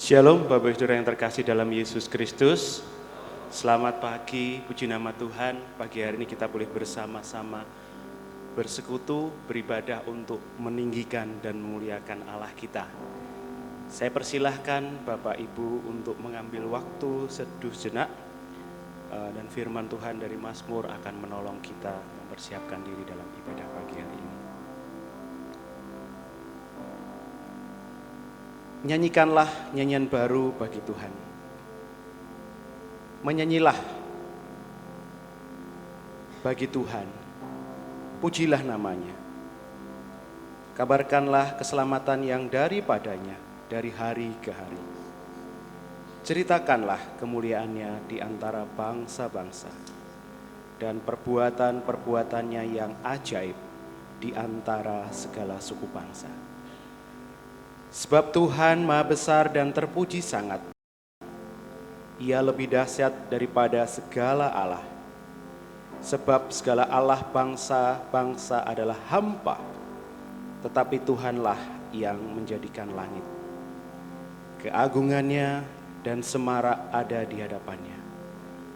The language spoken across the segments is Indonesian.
Shalom Bapak Saudara yang terkasih dalam Yesus Kristus. Selamat pagi, puji nama Tuhan. Pagi hari ini kita boleh bersama-sama bersekutu, beribadah untuk meninggikan dan memuliakan Allah kita. Saya persilahkan Bapak Ibu untuk mengambil waktu seduh jenak, dan firman Tuhan dari Mazmur akan menolong kita mempersiapkan diri dalam ibadah pagi hari ini. Nyanyikanlah nyanyian baru bagi Tuhan. Menyanyilah bagi Tuhan. Pujilah namanya. Kabarkanlah keselamatan yang daripadanya dari hari ke hari. Ceritakanlah kemuliaannya di antara bangsa-bangsa dan perbuatan-perbuatannya yang ajaib di antara segala suku bangsa. Sebab Tuhan Maha Besar dan terpuji sangat. Ia lebih dahsyat daripada segala Allah. Sebab segala Allah bangsa-bangsa adalah hampa, tetapi Tuhanlah yang menjadikan langit. Keagungannya dan semarak ada di hadapannya.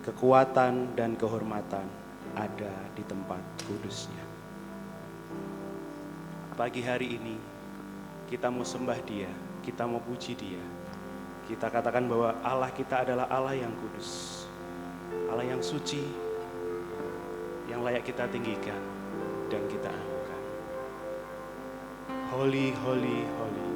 Kekuatan dan kehormatan ada di tempat kudusnya. Pagi hari ini kita mau sembah Dia, kita mau puji Dia. Kita katakan bahwa Allah kita adalah Allah yang kudus, Allah yang suci, yang layak kita tinggikan dan kita anugerahkan. Holy, holy, holy.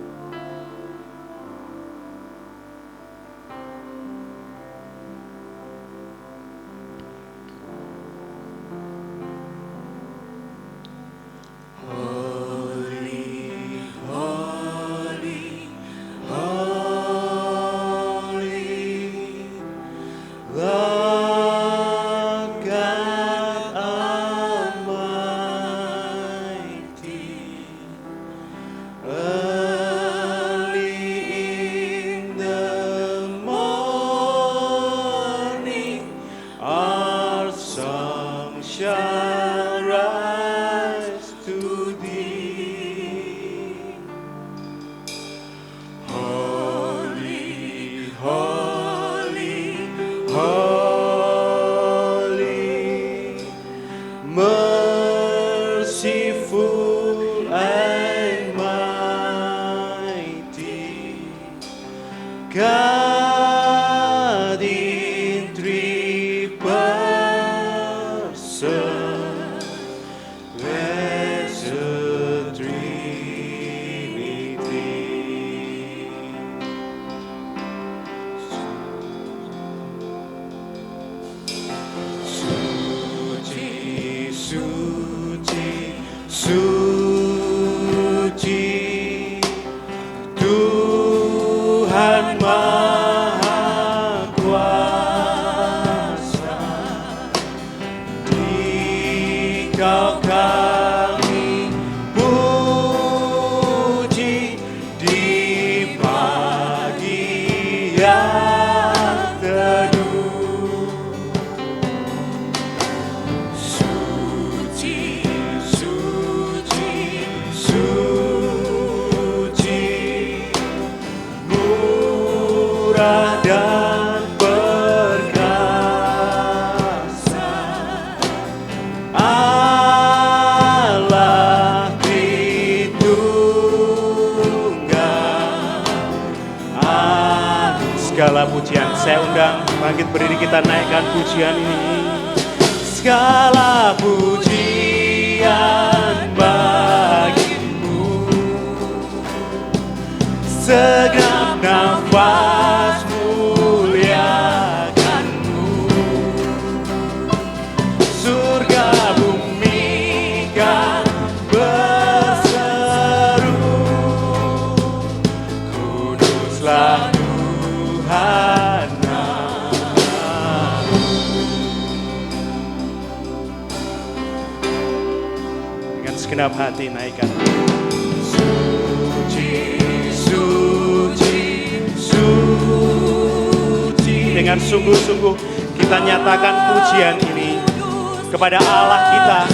Segala pujian, saya undang bangkit berdiri, kita naikkan pujian ini. Segala pujian bagimu, segenap nafas muliakanmu. Surga bumi kan berseru, kuduslah Tuhan namamu. Dengan segenap hati naikkan. Suci, suci, suci. Dengan sungguh-sungguh kita nyatakan pujian ini kepada Allah kita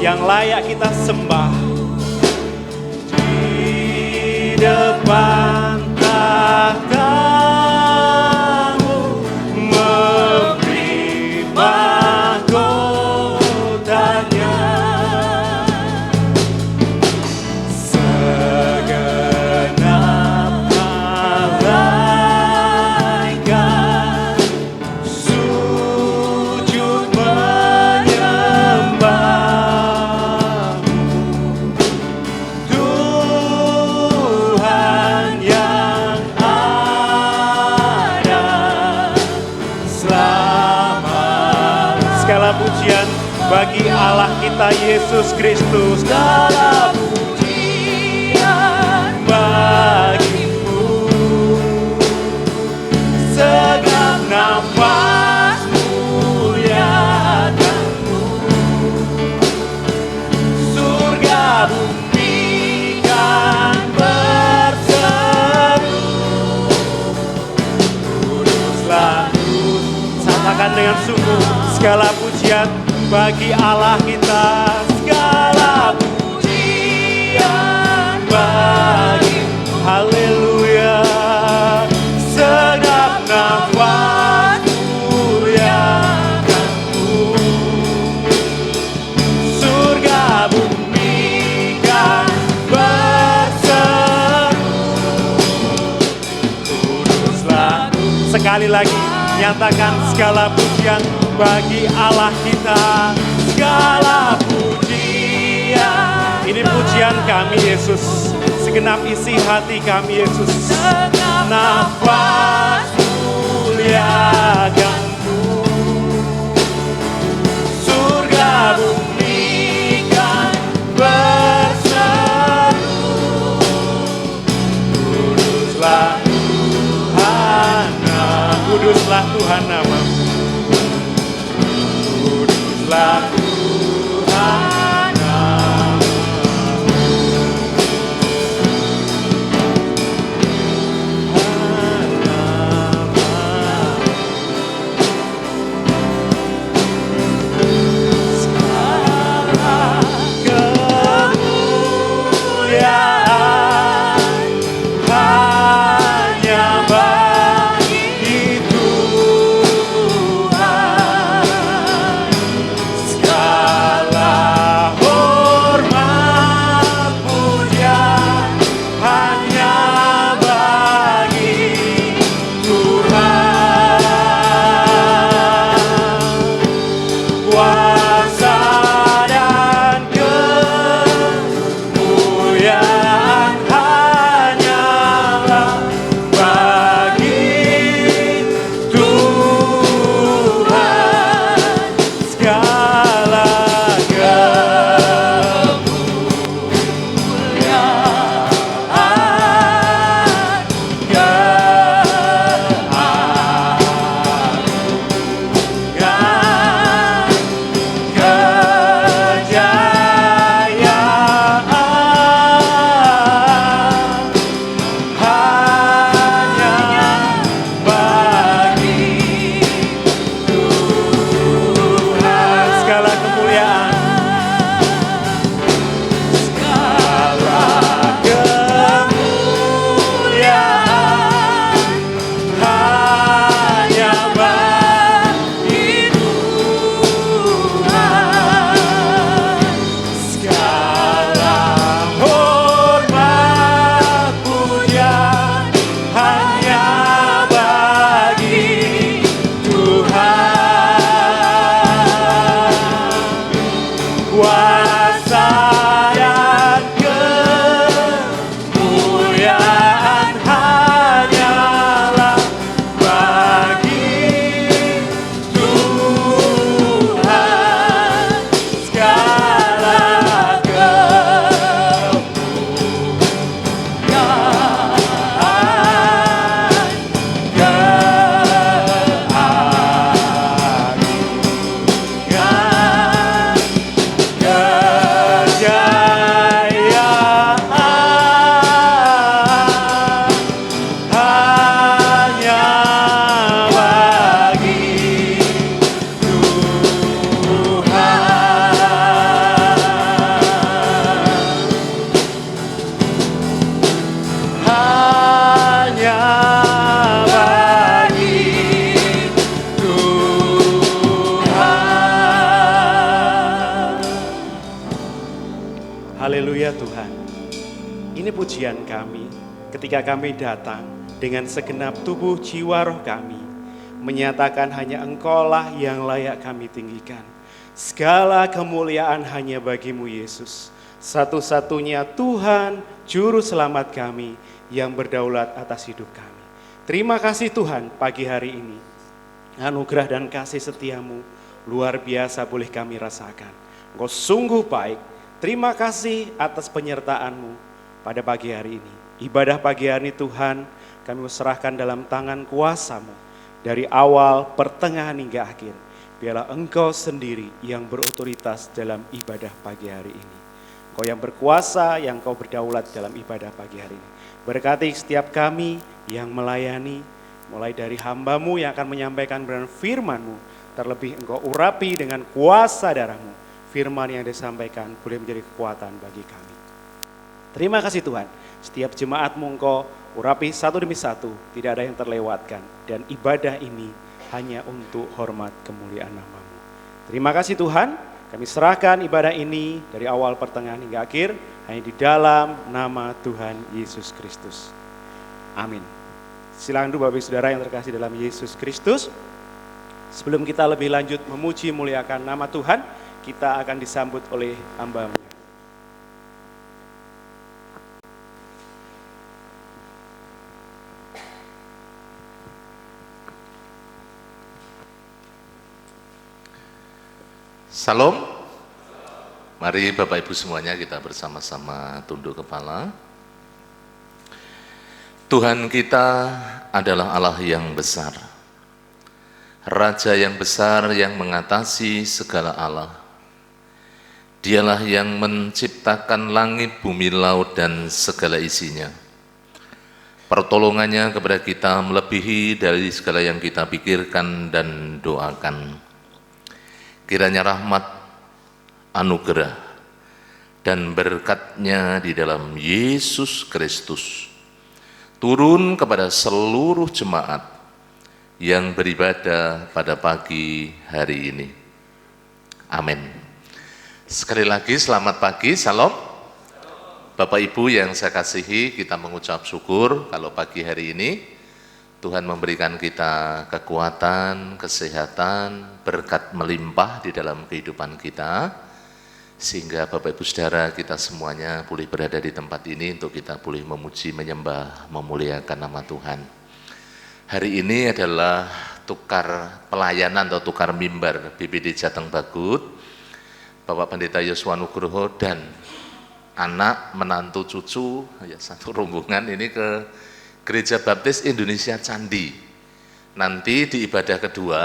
yang layak kita sembah. Di depan tahta segala pujian bagi Allah kita Yesus Kristus. Segala pujian bagimu, segenap nafas muliakanmu, surga bumi kan berseru, kuduslah kudus. Katakan dengan sungguh, segala pujian bagi Allah kita, segala pujian bagi, haleluya, segenap nafas muliakanmu, surga bumi kan berseru, kuduslah. Sekali lagi nyatakan segala pujian bagi Allah kita, segala pujian. Ini pujian kami Yesus, segenap isi hati kami Yesus. Nafas muliakanmu, surga bumi kan berseru, kuduslah Tuhan, kuduslah Tuhan namamu. Kuduslah Tuhan namamu. Segala kemuliaan hanya bagi Tuhan. Segala hormat pujian hanya bagi Tuhan. Kuasa dan kemuliaan hanyalah bagi Tuhan. Segala Haleluya Tuhan. Ini pujian kami ketika kami datang dengan segenap tubuh jiwa roh kami, menyatakan hanya Engkaulah yang layak kami tinggikan. Segala kemuliaan hanya bagimu Yesus, satu-satunya Tuhan, Juru Selamat kami yang berdaulat atas hidup kami. Terima kasih Tuhan pagi hari ini. Anugerah dan kasih setiamu luar biasa boleh kami rasakan. Engkau sungguh baik. Terima kasih atas penyertaan-Mu pada pagi hari ini. Ibadah pagi hari ini Tuhan, kami serahkan dalam tangan kuasa-Mu. Dari awal, pertengahan hingga akhir. Biarlah Engkau sendiri yang berotoritas dalam ibadah pagi hari ini. Engkau yang berkuasa, yang Engkau berdaulat dalam ibadah pagi hari ini. Berkati setiap kami yang melayani, mulai dari hamba-Mu yang akan menyampaikan firman-Mu, terlebih Engkau urapi dengan kuasa darah-Mu. Firman yang disampaikan boleh menjadi kekuatan bagi kami. Terima kasih Tuhan, setiap jemaat-Mu Engkau urapi satu demi satu, tidak ada yang terlewatkan. Dan ibadah ini hanya untuk hormat kemuliaan nama-Mu. Terima kasih Tuhan, kami serahkan ibadah ini dari awal pertengahan hingga akhir, hanya di dalam nama Tuhan Yesus Kristus. Amin. Silakan dulu Bapak Ibu Saudara yang terkasih dalam Yesus Kristus. Sebelum kita lebih lanjut memuji muliakan nama Tuhan, kita akan disambut oleh hamba-Mu. Salam. Mari Bapak Ibu semuanya kita bersama-sama tunduk kepala. Tuhan kita adalah Allah yang besar, Raja yang besar yang mengatasi segala Allah. Dialah yang menciptakan langit, bumi, laut, dan segala isinya. Pertolongannya kepada kita melebihi dari segala yang kita pikirkan dan doakan. Kiranya rahmat, anugerah, dan berkat-Nya di dalam Yesus Kristus turun kepada seluruh jemaat yang beribadah pada pagi hari ini. Amin. Sekali lagi selamat pagi, salam. Bapak Ibu yang saya kasihi, kita mengucap syukur kalau pagi hari ini Tuhan memberikan kita kekuatan, kesehatan, berkat melimpah di dalam kehidupan kita, sehingga Bapak Ibu Saudara kita semuanya boleh berada di tempat ini untuk kita boleh memuji, menyembah, memuliakan nama Tuhan. Hari ini adalah tukar pelayanan atau tukar mimbar BPD Jateng Bagut, Bapak Pendeta Yosua Nugroho dan anak, menantu, cucu, ya satu rombongan ini ke Gereja Baptis Indonesia Candi. Nanti di ibadah kedua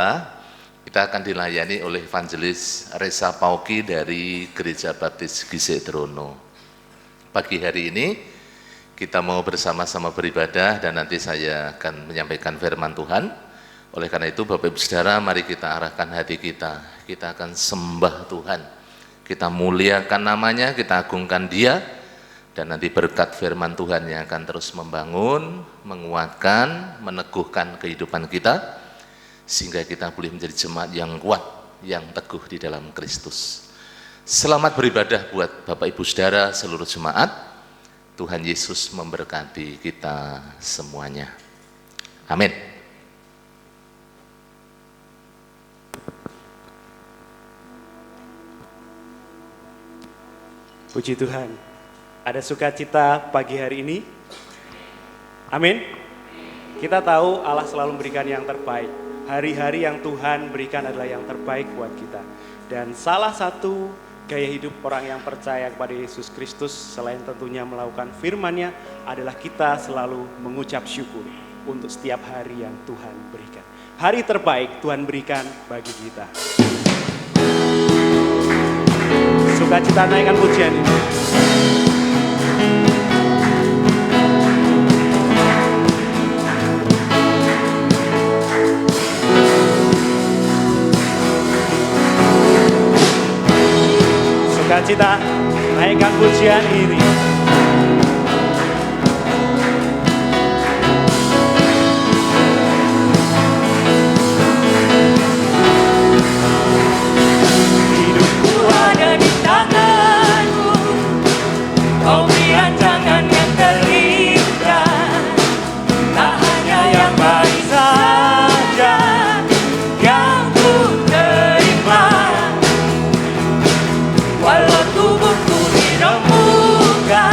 kita akan dilayani oleh Evangelis Reza Pauki dari Gereja Baptis Gisik Drono. Pagi hari ini kita mau bersama-sama beribadah dan nanti saya akan menyampaikan firman Tuhan. Oleh karena itu Bapak Ibu Saudara, mari kita arahkan hati kita. Kita akan sembah Tuhan. Kita muliakan namanya, kita agungkan Dia, dan nanti berkat firman Tuhan yang akan terus membangun, menguatkan, meneguhkan kehidupan kita, sehingga kita boleh menjadi jemaat yang kuat, yang teguh di dalam Kristus. Selamat beribadah buat Bapak Ibu Saudara seluruh jemaat. Tuhan Yesus memberkati kita semuanya. Amin. Puji Tuhan, ada sukacita pagi hari ini. Amin. Kita tahu Allah selalu memberikan yang terbaik. Hari-hari yang Tuhan berikan adalah yang terbaik buat kita. Dan salah satu gaya hidup orang yang percaya kepada Yesus Kristus, selain tentunya melakukan firman-Nya, adalah kita selalu mengucap syukur untuk setiap hari yang Tuhan berikan. Hari terbaik Tuhan berikan bagi kita. Sukacita naikkan pujian ini. Sukacita, naikkan pujian ini. Hidupku ada di tangan-Mu, Kau beri rancangan yang terindah. Tak hanya yang baik saja yang ku terima, walau tubuhku dirembukan,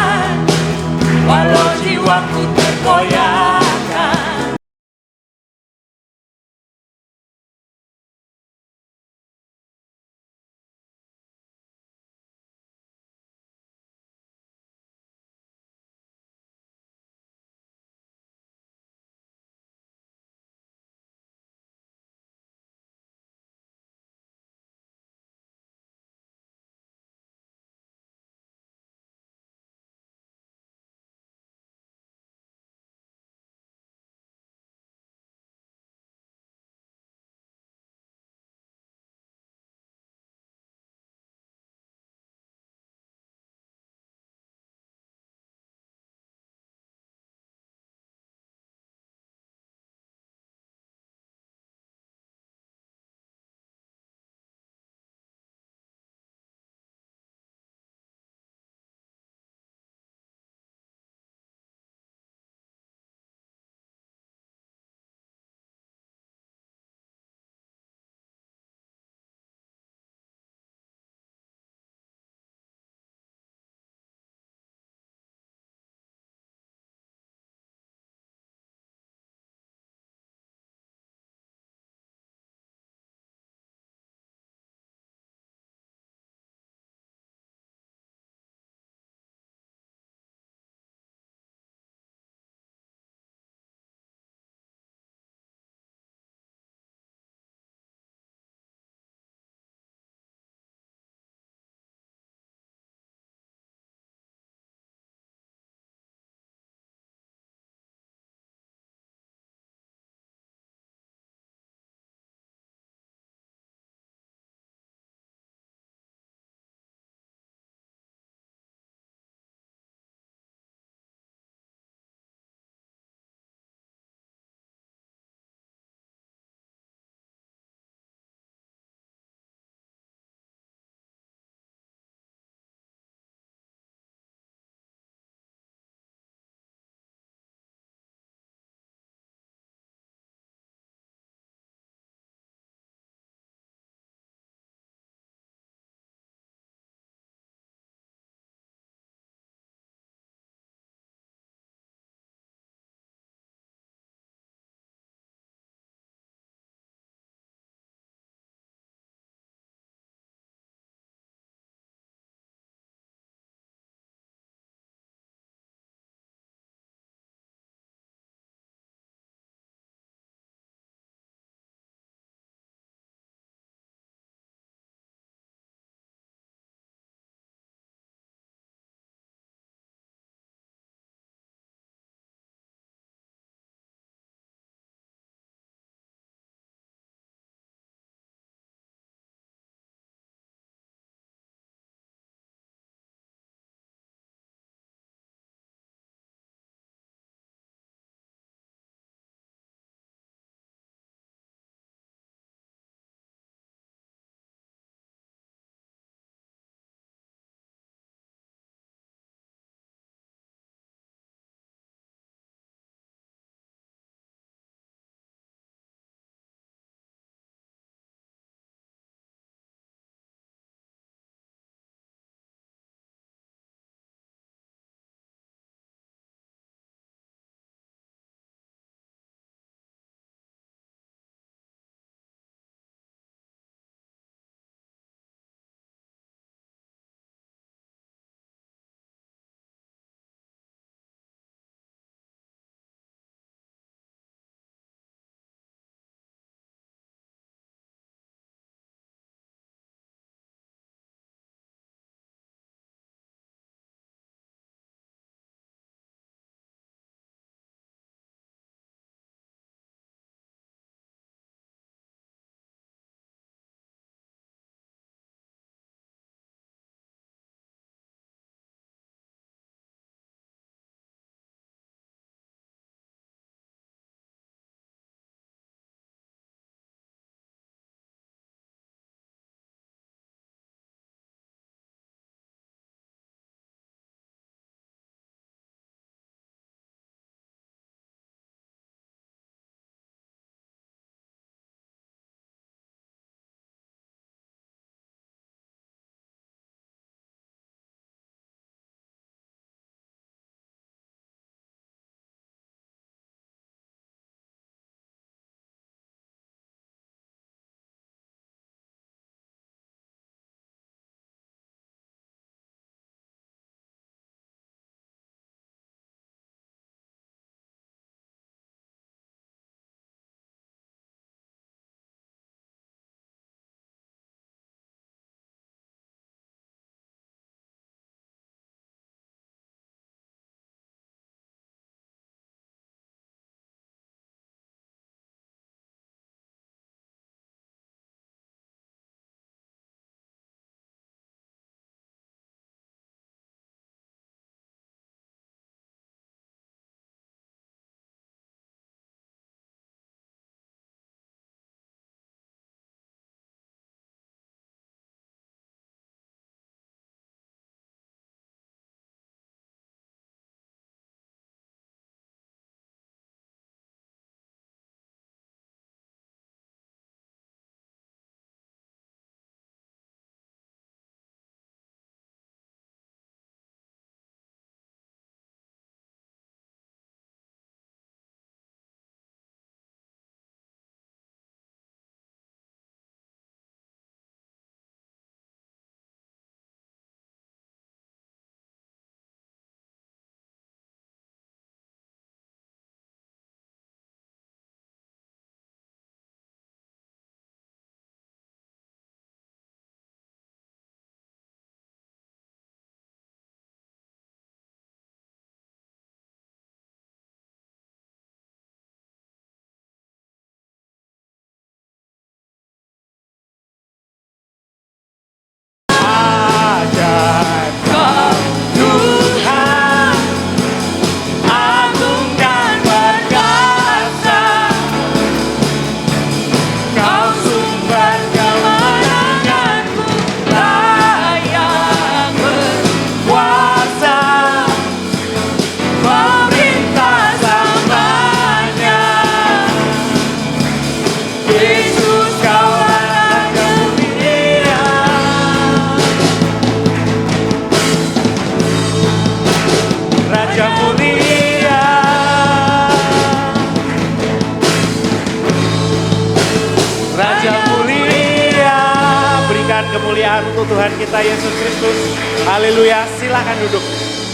untuk Tuhan kita Yesus Kristus. Haleluya, silakan duduk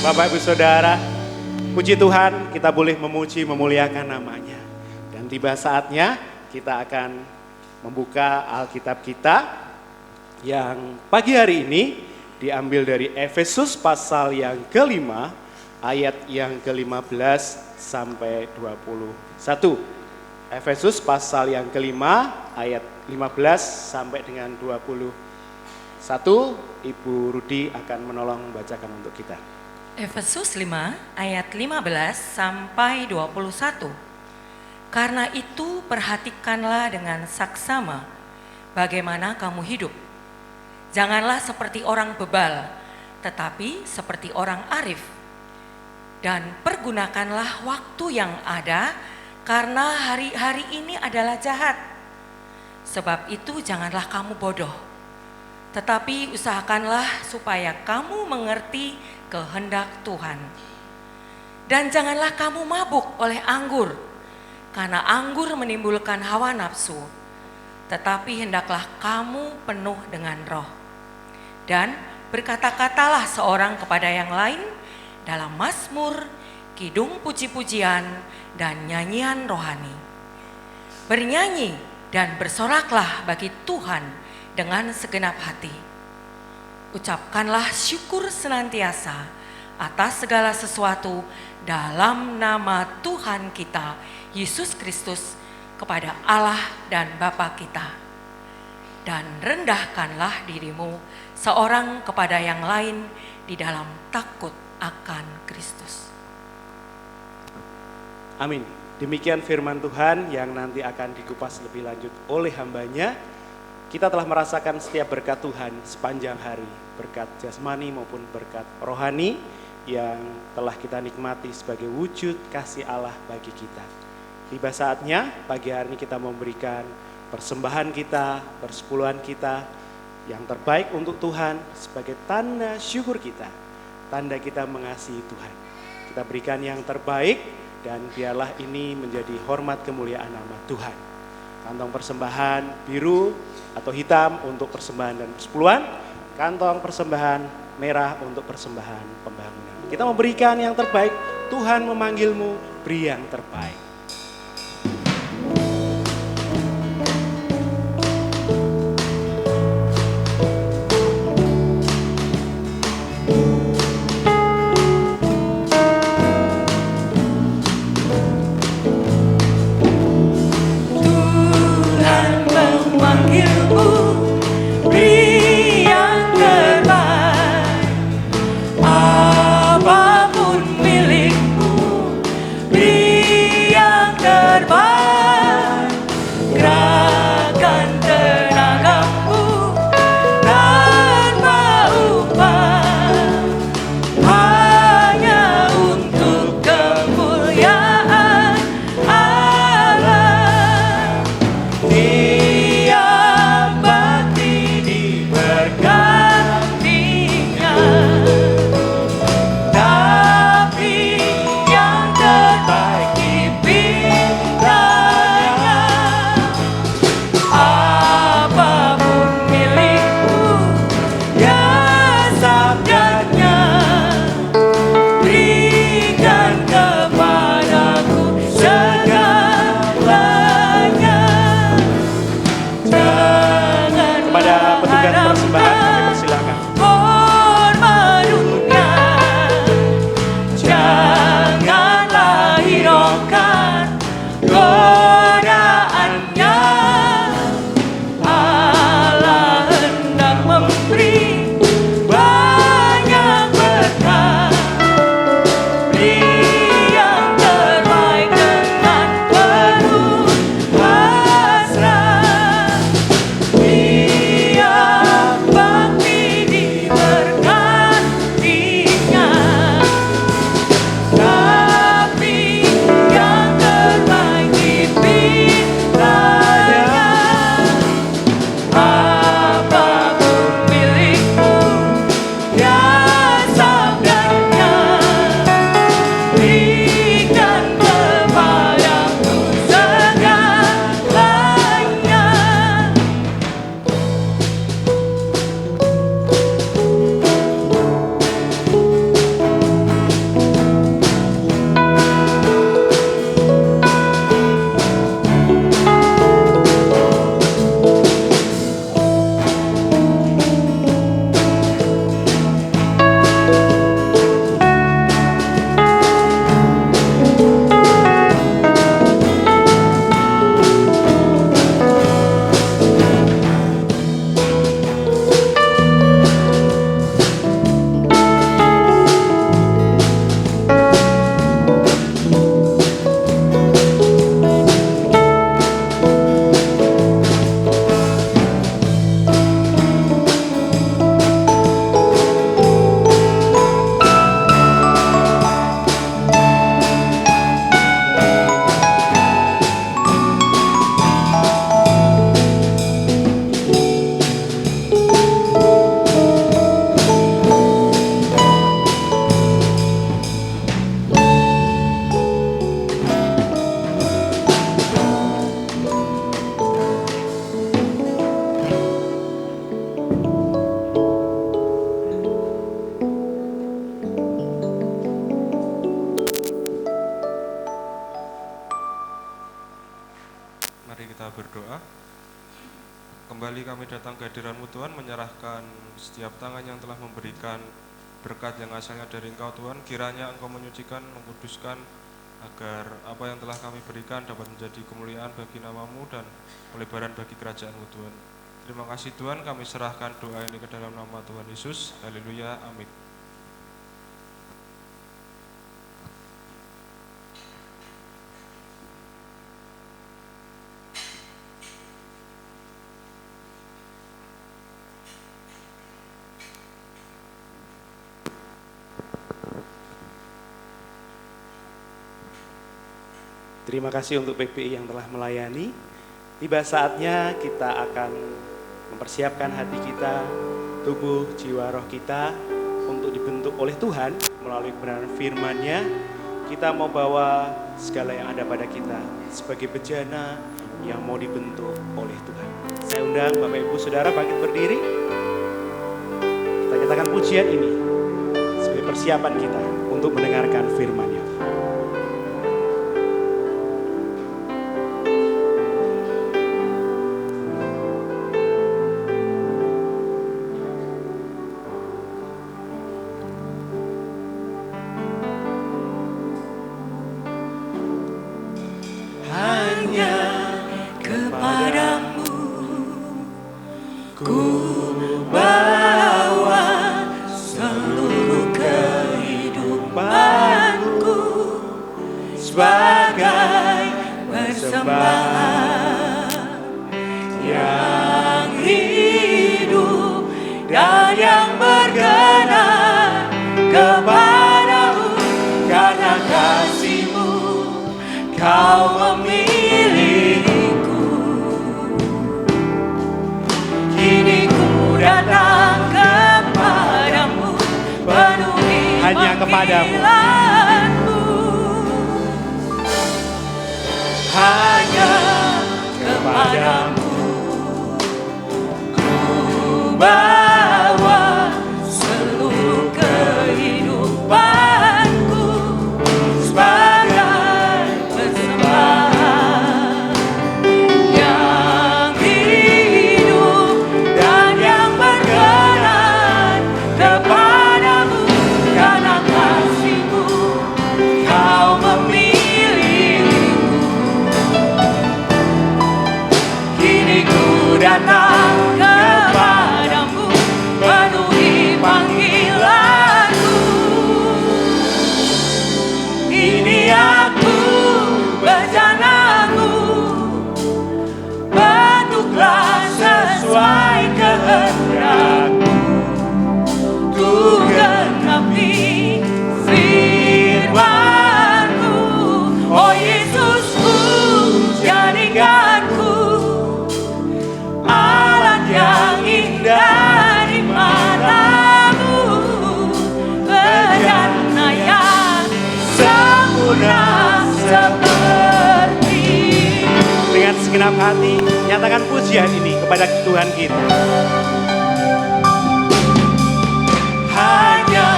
Bapak Ibu Saudara. Puji Tuhan, kita boleh memuji memuliakan namanya. Dan tiba saatnya kita akan membuka Alkitab kita yang pagi hari ini diambil dari Efesus pasal yang kelima, ayat yang ke-15 sampai 21. Efesus pasal yang kelima, ayat 15 sampai dengan 21. Ibu Rudi akan menolong membacakan untuk kita. Efesus 5 ayat 15 sampai 21. Karena itu perhatikanlah dengan saksama bagaimana kamu hidup. Janganlah seperti orang bebal, tetapi seperti orang arif. Dan pergunakanlah waktu yang ada, karena hari-hari ini adalah jahat. Sebab itu janganlah kamu bodoh, tetapi usahakanlah supaya kamu mengerti kehendak Tuhan. Dan janganlah kamu mabuk oleh anggur, karena anggur menimbulkan hawa nafsu. Tetapi hendaklah kamu penuh dengan roh. Dan berkata-katalah seorang kepada yang lain dalam mazmur, kidung puji-pujian, dan nyanyian rohani. Bernyanyi dan bersoraklah bagi Tuhan dengan segenap hati. Ucapkanlah syukur senantiasa atas segala sesuatu dalam nama Tuhan kita, Yesus Kristus, kepada Allah dan Bapa kita. Dan rendahkanlah dirimu seorang kepada yang lain di dalam takut akan Kristus. Amin. Demikian firman Tuhan yang nanti akan dikupas lebih lanjut oleh hambanya. Kita telah merasakan setiap berkat Tuhan sepanjang hari. Berkat jasmani maupun berkat rohani yang telah kita nikmati sebagai wujud kasih Allah bagi kita. Tiba saatnya pagi hari ini kita memberikan persembahan kita, persepuluhan kita yang terbaik untuk Tuhan sebagai tanda syukur kita. Tanda kita mengasihi Tuhan. Kita berikan yang terbaik dan biarlah ini menjadi hormat kemuliaan nama Tuhan. Kantong persembahan biru atau hitam untuk persembahan dan persepuluhan. Kantong persembahan merah untuk persembahan pembangunan. Kita memberikan yang terbaik. Tuhan memanggilmu, beri yang terbaik. Apapun milikmu, beri kali kami datang ke hadirat-Mu Tuhan, menyerahkan setiap tangan yang telah memberikan berkat yang asalnya dari Engkau Tuhan. Kiranya Engkau menyucikan, mengkuduskan, agar apa yang telah kami berikan dapat menjadi kemuliaan bagi nama-Mu dan pelebaran bagi kerajaan-Mu Tuhan. Terima kasih Tuhan, kami serahkan doa ini ke dalam nama Tuhan Yesus. Haleluya, amin. Terima kasih untuk PPI yang telah melayani. Tiba saatnya kita akan mempersiapkan hati kita, tubuh, jiwa, roh kita untuk dibentuk oleh Tuhan melalui kebenaran firman-Nya. Kita mau bawa segala yang ada pada kita sebagai bejana yang mau dibentuk oleh Tuhan. Saya undang Bapak Ibu Saudara bangkit berdiri. Kita nyatakan pujian ini sebagai persiapan kita untuk mendengarkan firman-Nya. Dengan segenap hati, nyatakan pujian ini kepada Tuhan kita. Hanya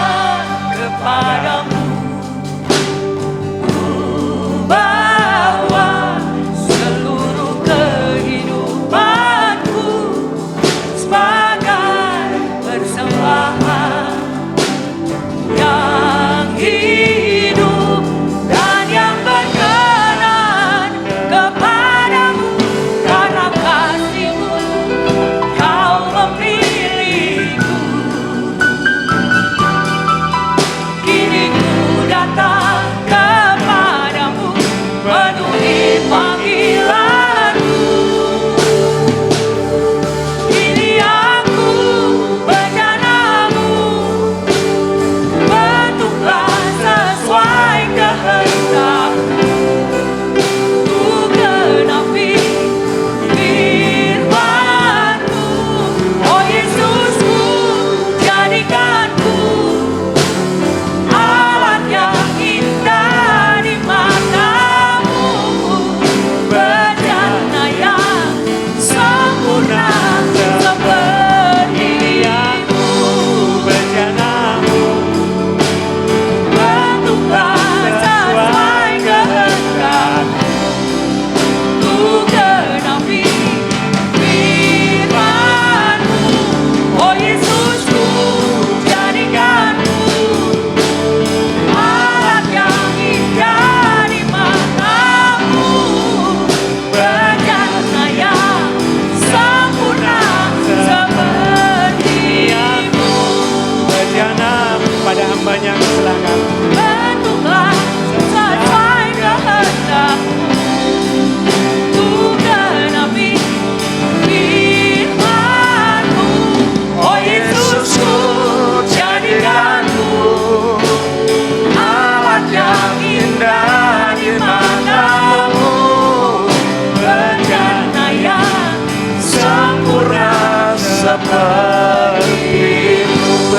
kepadamu ku bawa seluruh kehidupanku sebagai persembahan yang hidup dan yang berkenan kepadamu, karena kasih-Mu Kau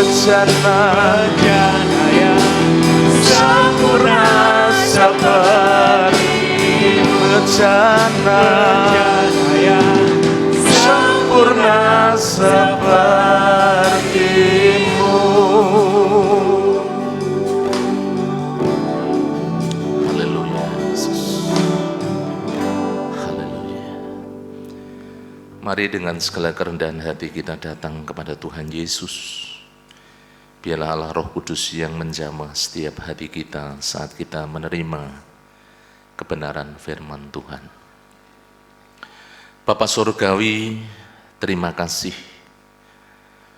bejana yang sempurna seperti bejana yang sempurna sepertimu. Haleluya Yesus. Haleluya. Mari dengan segala kerendahan hati kita datang kepada Tuhan Yesus. Biarlah Allah Roh Kudus yang menjamah setiap hati kita saat kita menerima kebenaran firman Tuhan. Bapa Surgawi, terima kasih.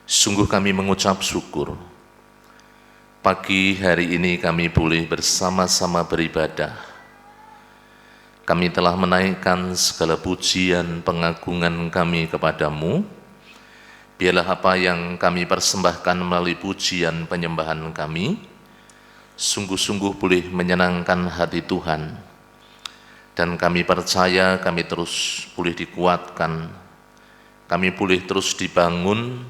Sungguh kami mengucap syukur. Pagi hari ini kami boleh bersama-sama beribadah. Kami telah menaikkan segala pujian pengagungan kami kepadamu. Biarlah apa yang kami persembahkan melalui pujian penyembahan kami sungguh-sungguh boleh menyenangkan hati Tuhan. Dan kami percaya kami terus boleh dikuatkan, kami boleh terus dibangun,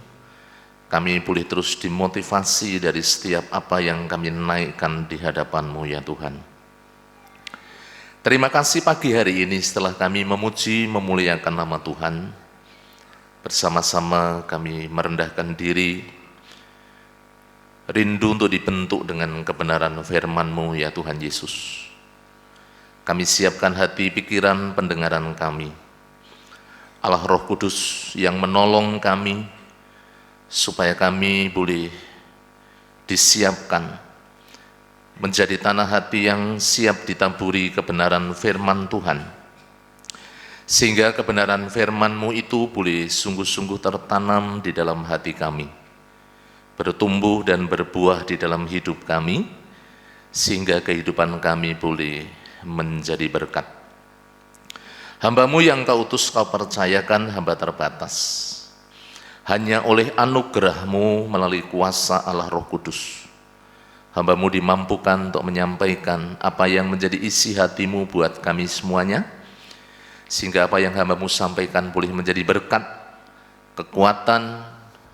kami boleh terus dimotivasi dari setiap apa yang kami naikkan di hadapan-Mu ya Tuhan. Terima kasih pagi hari ini setelah kami memuji, memuliakan nama Tuhan. Bersama-sama kami merendahkan diri, rindu untuk dibentuk dengan kebenaran firman-Mu ya Tuhan Yesus. Kami siapkan hati, pikiran, pendengaran kami. Allah Roh Kudus yang menolong kami, supaya kami boleh disiapkan menjadi tanah hati yang siap ditaburi kebenaran firman Tuhan, sehingga kebenaran firman-Mu itu boleh sungguh-sungguh tertanam di dalam hati kami, bertumbuh dan berbuah di dalam hidup kami, sehingga kehidupan kami boleh menjadi berkat. Hamba-Mu yang Kau utus, Kau percayakan hamba terbatas. Hanya oleh anugerah-Mu melalui kuasa Allah Roh Kudus, hamba-Mu dimampukan untuk menyampaikan apa yang menjadi isi hati-Mu buat kami semuanya, sehingga apa yang hamba-Mu sampaikan boleh menjadi berkat, kekuatan,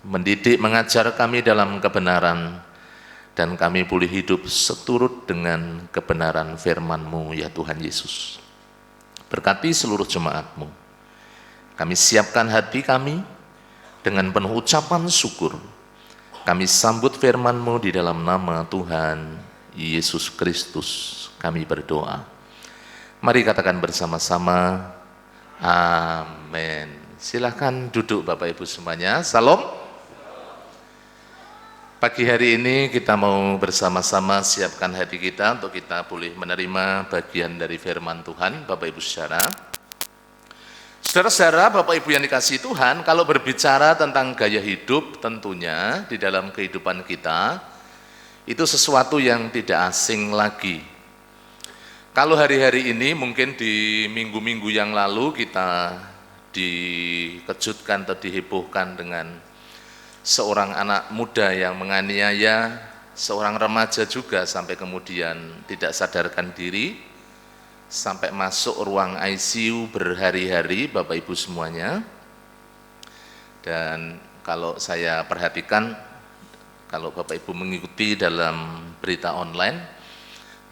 mendidik, mengajar kami dalam kebenaran, dan kami boleh hidup seturut dengan kebenaran firman-Mu ya Tuhan Yesus. Berkati seluruh jemaat-Mu. Kami siapkan hati kami dengan penuh ucapan syukur. Kami sambut firman-Mu di dalam nama Tuhan Yesus Kristus. Kami berdoa. Mari katakan bersama-sama, amin. Silahkan duduk Bapak Ibu semuanya. Salam. Pagi hari ini kita mau bersama-sama siapkan hati kita untuk kita boleh menerima bagian dari firman Tuhan. Bapak Ibu saudara, saudara-saudara, Bapak Ibu yang dikasihi Tuhan, kalau berbicara tentang gaya hidup tentunya di dalam kehidupan kita, itu sesuatu yang tidak asing lagi. Kalau hari-hari ini mungkin di minggu-minggu yang lalu kita dikejutkan atau dihebohkan dengan seorang anak muda yang menganiaya seorang remaja juga sampai kemudian tidak sadarkan diri, sampai masuk ruang ICU berhari-hari Bapak Ibu semuanya. Dan kalau saya perhatikan, kalau Bapak Ibu mengikuti dalam berita online,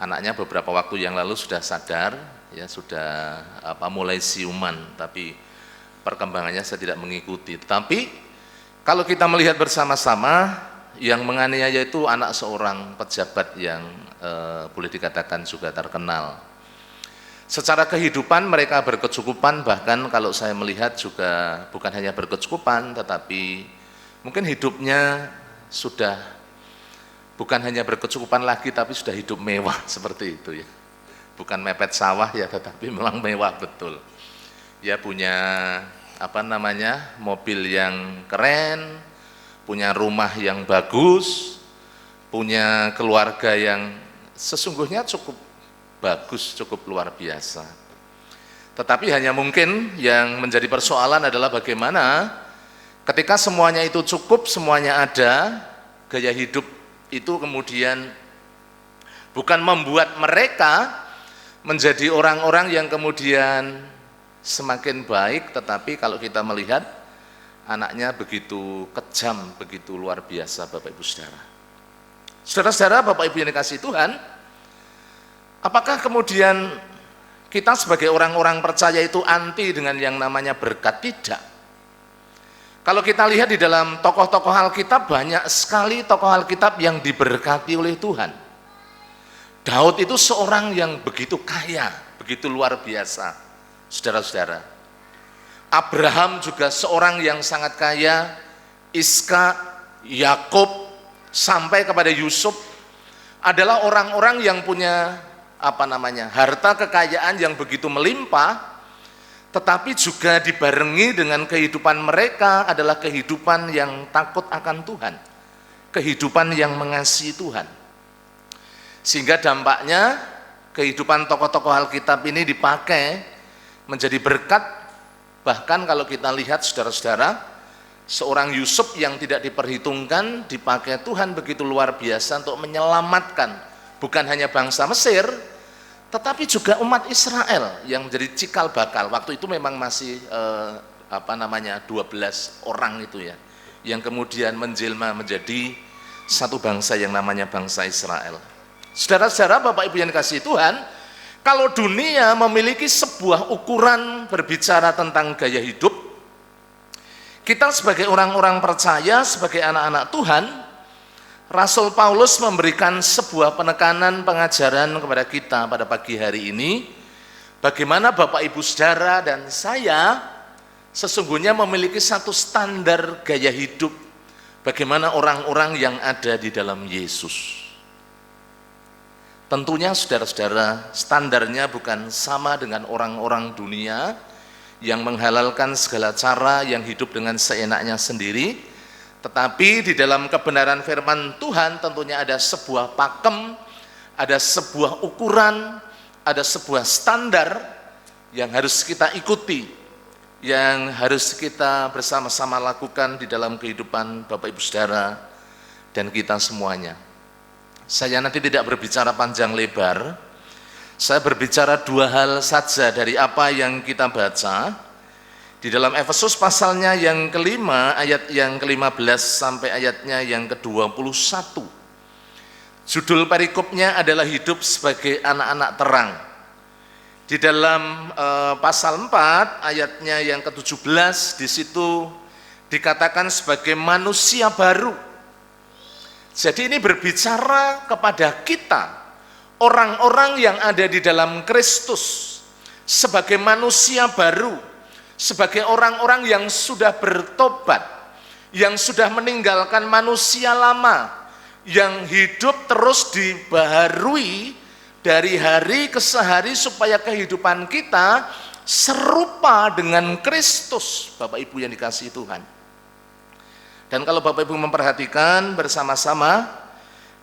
anaknya beberapa waktu yang lalu sudah sadar, ya sudah mulai siuman, tapi perkembangannya saya tidak mengikuti. Tapi kalau kita melihat bersama-sama, yang menganiaya itu anak seorang pejabat yang boleh dikatakan juga terkenal. Secara kehidupan mereka berkecukupan, bahkan kalau saya melihat juga bukan hanya berkecukupan, tetapi mungkin hidupnya sudah bukan hanya berkecukupan lagi, tapi sudah hidup mewah seperti itu ya. Bukan mepet sawah ya, tetapi memang mewah betul. Ya punya mobil yang keren, punya rumah yang bagus, punya keluarga yang sesungguhnya cukup bagus, cukup luar biasa. Tetapi hanya mungkin yang menjadi persoalan adalah bagaimana ketika semuanya itu cukup, semuanya ada, gaya hidup itu kemudian bukan membuat mereka menjadi orang-orang yang kemudian semakin baik, tetapi kalau kita melihat anaknya begitu kejam, begitu luar biasa Bapak Ibu Saudara. Saudara-saudara, Bapak Ibu yang dikasihi Tuhan, apakah kemudian kita sebagai orang-orang percaya itu anti dengan yang namanya berkat? Tidak. Kalau kita lihat di dalam tokoh-tokoh Alkitab, banyak sekali tokoh Alkitab yang diberkati oleh Tuhan. Daud itu seorang yang begitu kaya, begitu luar biasa, saudara-saudara. Abraham juga seorang yang sangat kaya, Iska, Yakub, sampai kepada Yusuf adalah orang-orang yang punya harta kekayaan yang begitu melimpah, tetapi juga dibarengi dengan kehidupan mereka adalah kehidupan yang takut akan Tuhan, kehidupan yang mengasihi Tuhan. Sehingga dampaknya kehidupan tokoh-tokoh Alkitab ini dipakai menjadi berkat. Bahkan kalau kita lihat saudara-saudara, seorang Yusuf yang tidak diperhitungkan dipakai Tuhan begitu luar biasa untuk menyelamatkan bukan hanya bangsa Mesir, tetapi juga umat Israel yang menjadi cikal bakal. Waktu itu memang masih 12 orang itu ya, yang kemudian menjelma menjadi satu bangsa yang namanya bangsa Israel. Saudara-saudara, Bapak Ibu yang dikasihi Tuhan, kalau dunia memiliki sebuah ukuran berbicara tentang gaya hidup, kita sebagai orang-orang percaya, sebagai anak-anak Tuhan, Rasul Paulus memberikan sebuah penekanan pengajaran kepada kita pada pagi hari ini, bagaimana Bapak Ibu Saudara dan saya sesungguhnya memiliki satu standar gaya hidup, bagaimana orang-orang yang ada di dalam Yesus. Tentunya saudara-saudara, standarnya bukan sama dengan orang-orang dunia yang menghalalkan segala cara, yang hidup dengan seenaknya sendiri. Tetapi di dalam kebenaran firman Tuhan tentunya ada sebuah pakem, ada sebuah ukuran, ada sebuah standar yang harus kita ikuti, yang harus kita bersama-sama lakukan di dalam kehidupan Bapak Ibu Saudara dan kita semuanya. Saya nanti tidak berbicara panjang lebar, saya berbicara dua hal saja dari apa yang kita baca di dalam Efesus pasalnya yang kelima, ayat yang ke-15 sampai ayatnya yang ke-21. Judul perikopnya adalah hidup sebagai anak-anak terang. Di dalam pasal 4 ayatnya yang ke-17, di situ dikatakan sebagai manusia baru. Jadi ini berbicara kepada kita, orang-orang yang ada di dalam Kristus, sebagai manusia baru, sebagai orang-orang yang sudah bertobat, yang sudah meninggalkan manusia lama, yang hidup terus dibaharui dari hari ke hari supaya kehidupan kita serupa dengan Kristus, Bapak Ibu yang dikasihi Tuhan. Dan kalau Bapak Ibu memperhatikan bersama-sama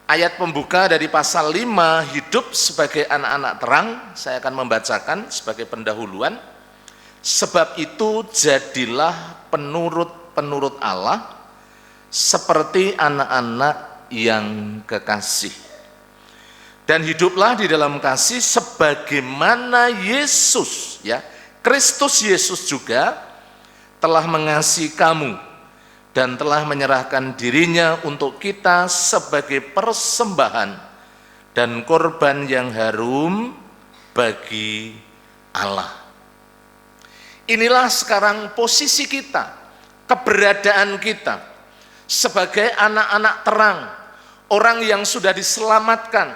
ayat pembuka dari pasal 5, hidup sebagai anak-anak terang, saya akan membacakan sebagai pendahuluan. Sebab itu jadilah penurut-penurut Allah seperti anak-anak yang kekasih. Dan hiduplah di dalam kasih sebagaimana Yesus, ya, Kristus Yesus juga telah mengasihi kamu dan telah menyerahkan dirinya untuk kita sebagai persembahan dan korban yang harum bagi Allah. Inilah sekarang posisi kita, keberadaan kita sebagai anak-anak terang, orang yang sudah diselamatkan,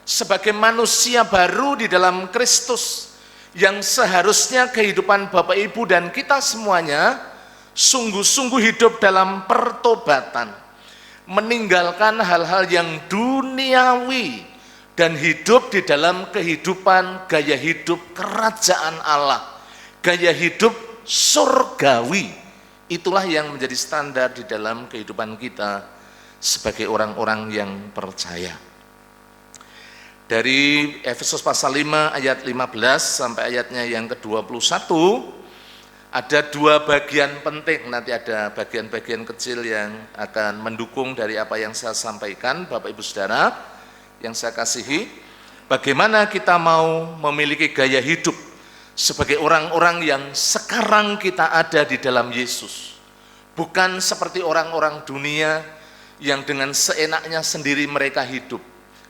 sebagai manusia baru di dalam Kristus, yang seharusnya kehidupan Bapak Ibu dan kita semuanya sungguh-sungguh hidup dalam pertobatan, meninggalkan hal-hal yang duniawi dan hidup di dalam kehidupan gaya hidup kerajaan Allah, gaya hidup surgawi. Itulah yang menjadi standar di dalam kehidupan kita sebagai orang-orang yang percaya. Dari Efesus pasal 5 ayat 15 sampai ayatnya yang ke-21 ada dua bagian penting, nanti ada bagian-bagian kecil yang akan mendukung dari apa yang saya sampaikan, Bapak Ibu Saudara yang saya kasihi. Bagaimana kita mau memiliki gaya hidup sebagai orang-orang yang sekarang kita ada di dalam Yesus, Bukan seperti orang-orang dunia yang dengan seenaknya sendiri mereka hidup.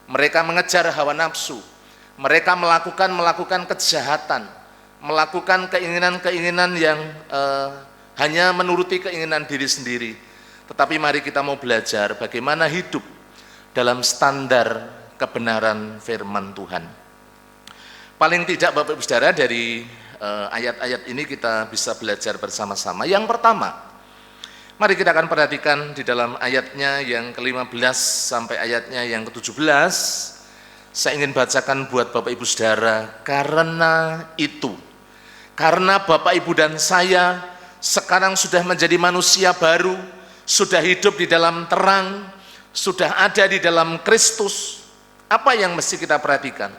Mereka mengejar hawa nafsu. Mereka melakukan kejahatan, melakukan keinginan-keinginan yang hanya menuruti keinginan diri sendiri. Tetapi mari kita mau belajar bagaimana hidup dalam standar kebenaran firman Tuhan. Paling tidak Bapak Ibu Saudara, dari ayat-ayat ini kita bisa belajar bersama-sama. Yang pertama, mari kita akan perhatikan di dalam ayatnya yang ke-15 sampai ayatnya yang ke-17. Saya ingin bacakan buat Bapak Ibu Saudara. Karena itu, karena Bapak Ibu dan saya sekarang sudah menjadi manusia baru, sudah hidup di dalam terang, sudah ada di dalam Kristus, apa yang mesti kita perhatikan?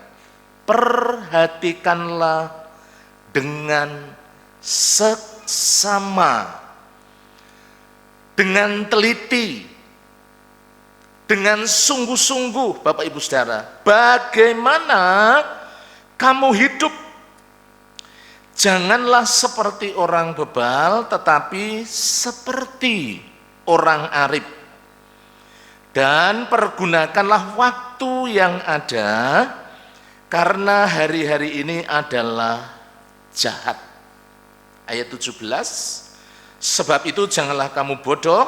Perhatikanlah dengan seksama, dengan teliti, dengan sungguh-sungguh Bapak Ibu Saudara, bagaimana kamu hidup. Janganlah seperti orang bebal, tetapi seperti orang arif. Dan pergunakanlah waktu yang ada, karena hari-hari ini adalah jahat. Ayat 17, sebab itu janganlah kamu bodoh,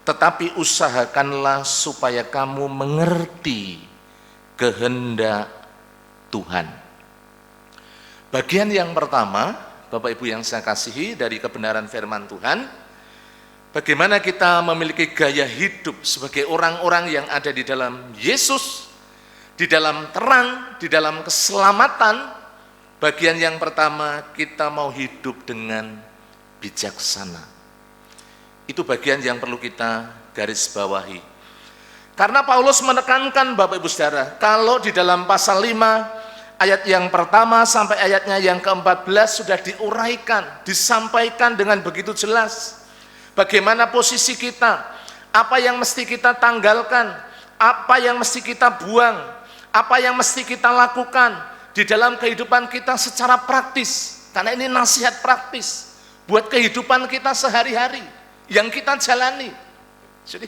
tetapi usahakanlah supaya kamu mengerti kehendak Tuhan. Bagian yang pertama, Bapak Ibu yang saya kasihi, dari kebenaran firman Tuhan, bagaimana kita memiliki gaya hidup sebagai orang-orang yang ada di dalam Yesus, di dalam terang, di dalam keselamatan. Bagian yang pertama, kita mau hidup dengan bijaksana. Itu bagian yang perlu kita garis bawahi. Karena Paulus menekankan Bapak Ibu Saudara, kalau di dalam pasal 5 ayat yang pertama sampai ayatnya yang ke-14 sudah diuraikan, disampaikan dengan begitu jelas. Bagaimana posisi kita, apa yang mesti kita tanggalkan, apa yang mesti kita buang, apa yang mesti kita lakukan di dalam kehidupan kita secara praktis. Karena ini nasihat praktis buat kehidupan kita sehari-hari yang kita jalani. Jadi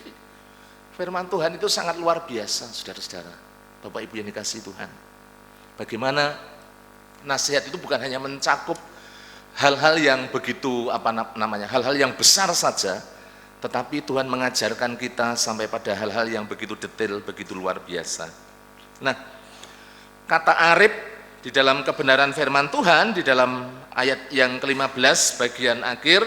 firman Tuhan itu sangat luar biasa, saudara-saudara, Bapak Ibu yang dikasihi Tuhan. Bagaimana nasihat itu bukan hanya mencakup hal-hal yang begitu hal-hal yang besar saja, tetapi Tuhan mengajarkan kita sampai pada hal-hal yang begitu detail, begitu luar biasa. Nah, kata arif di dalam kebenaran firman Tuhan, di dalam ayat yang ke-15 bagian akhir,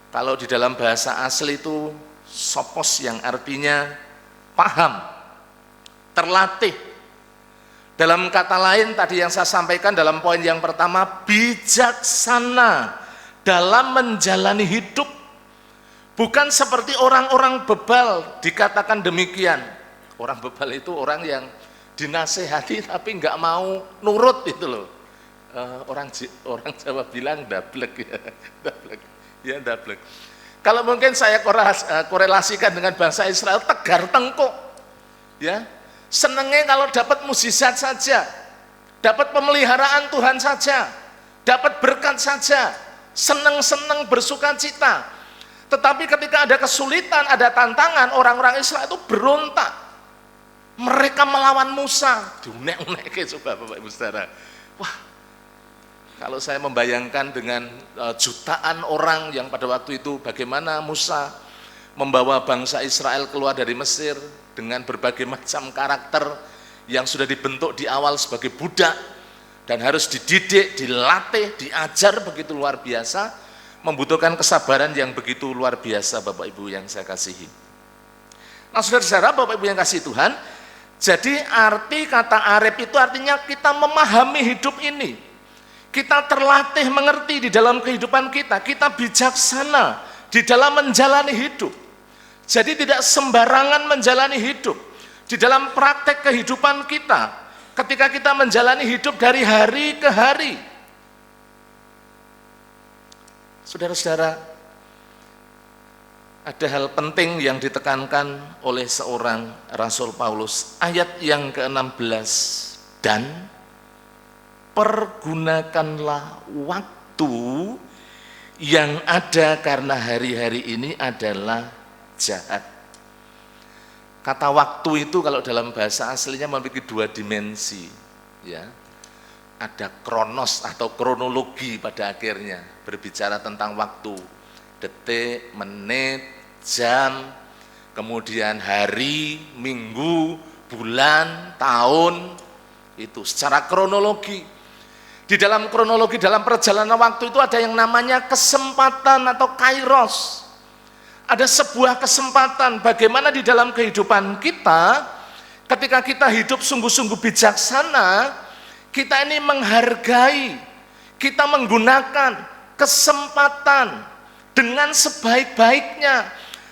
kalau di dalam bahasa asli itu sopos, yang artinya paham, terlatih. Dalam kata lain tadi yang saya sampaikan dalam poin yang pertama, bijaksana dalam menjalani hidup. Bukan seperti orang-orang bebal, dikatakan demikian. Orang bebal itu orang yang dinasehati tapi nggak mau nurut itu loh. Orang Jawa bilang dablek ya, dablek. Ya dablek. Kalau mungkin saya korelasikan dengan bahasa Israel, tegar tengkuk. Ya. Senengnya kalau dapat mukjizat saja, dapat pemeliharaan Tuhan saja, dapat berkat saja, seneng-seneng bersuka cita. Tetapi ketika ada kesulitan, ada tantangan, orang-orang Israel itu berontak. Mereka melawan Musa. Dunek-unek coba Bapak Ibu Saudara. Wah, kalau saya membayangkan dengan jutaan orang yang pada waktu itu, bagaimana Musa membawa bangsa Israel keluar dari Mesir dengan berbagai macam karakter yang sudah dibentuk di awal sebagai budak dan harus dididik, dilatih, diajar begitu luar biasa, membutuhkan kesabaran yang begitu luar biasa Bapak Ibu yang saya kasihi. Nah saudara-saudara, Bapak Ibu yang kasih Tuhan, jadi arti kata arif itu artinya kita memahami hidup ini, kita terlatih mengerti di dalam kehidupan kita, kita bijaksana di dalam menjalani hidup. Jadi tidak sembarangan menjalani hidup di dalam praktek kehidupan kita ketika kita menjalani hidup dari hari ke hari. Saudara-saudara, ada hal penting yang ditekankan oleh seorang Rasul Paulus. Ayat yang ke-16, dan pergunakanlah waktu yang ada karena hari-hari ini adalah jahat. Kata waktu itu kalau dalam bahasa aslinya memiliki dua dimensi, ya. Ada kronos atau kronologi pada akhirnya, berbicara tentang waktu, detik, menit, jam, kemudian hari, minggu, bulan, tahun, itu secara kronologi. Di dalam kronologi, dalam perjalanan waktu itu ada yang namanya kesempatan atau kairos. Ada sebuah kesempatan bagaimana di dalam kehidupan kita, ketika kita hidup sungguh-sungguh bijaksana, kita ini menghargai, kita menggunakan kesempatan dengan sebaik-baiknya.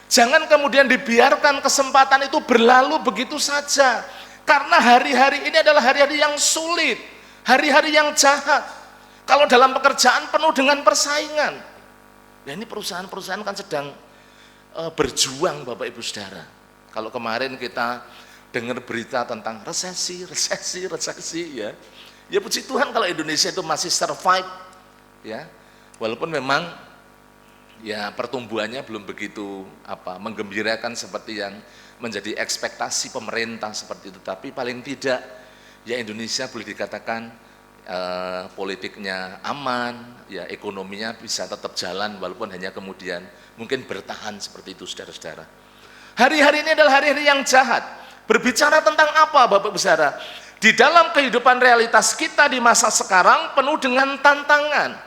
Jangan kemudian dibiarkan kesempatan itu berlalu begitu saja. Karena hari-hari ini adalah hari-hari yang sulit, hari-hari yang jahat. Kalau dalam pekerjaan penuh dengan persaingan. Ya ini perusahaan-perusahaan kan sedang berjuang Bapak Ibu Saudara. Kalau kemarin kita dengar berita tentang resesi ya. Ya puji Tuhan kalau Indonesia itu masih survive ya. Walaupun memang ya pertumbuhannya belum begitu menggembirakan seperti yang menjadi ekspektasi pemerintah seperti itu, tapi paling tidak ya Indonesia boleh dikatakan politiknya aman, ya ekonominya bisa tetap jalan walaupun hanya kemudian mungkin bertahan seperti itu saudara-saudara. Hari-hari ini adalah hari-hari yang jahat. Berbicara tentang apa Bapak Ibu Saudara? Di dalam kehidupan realitas kita di masa sekarang penuh dengan tantangan.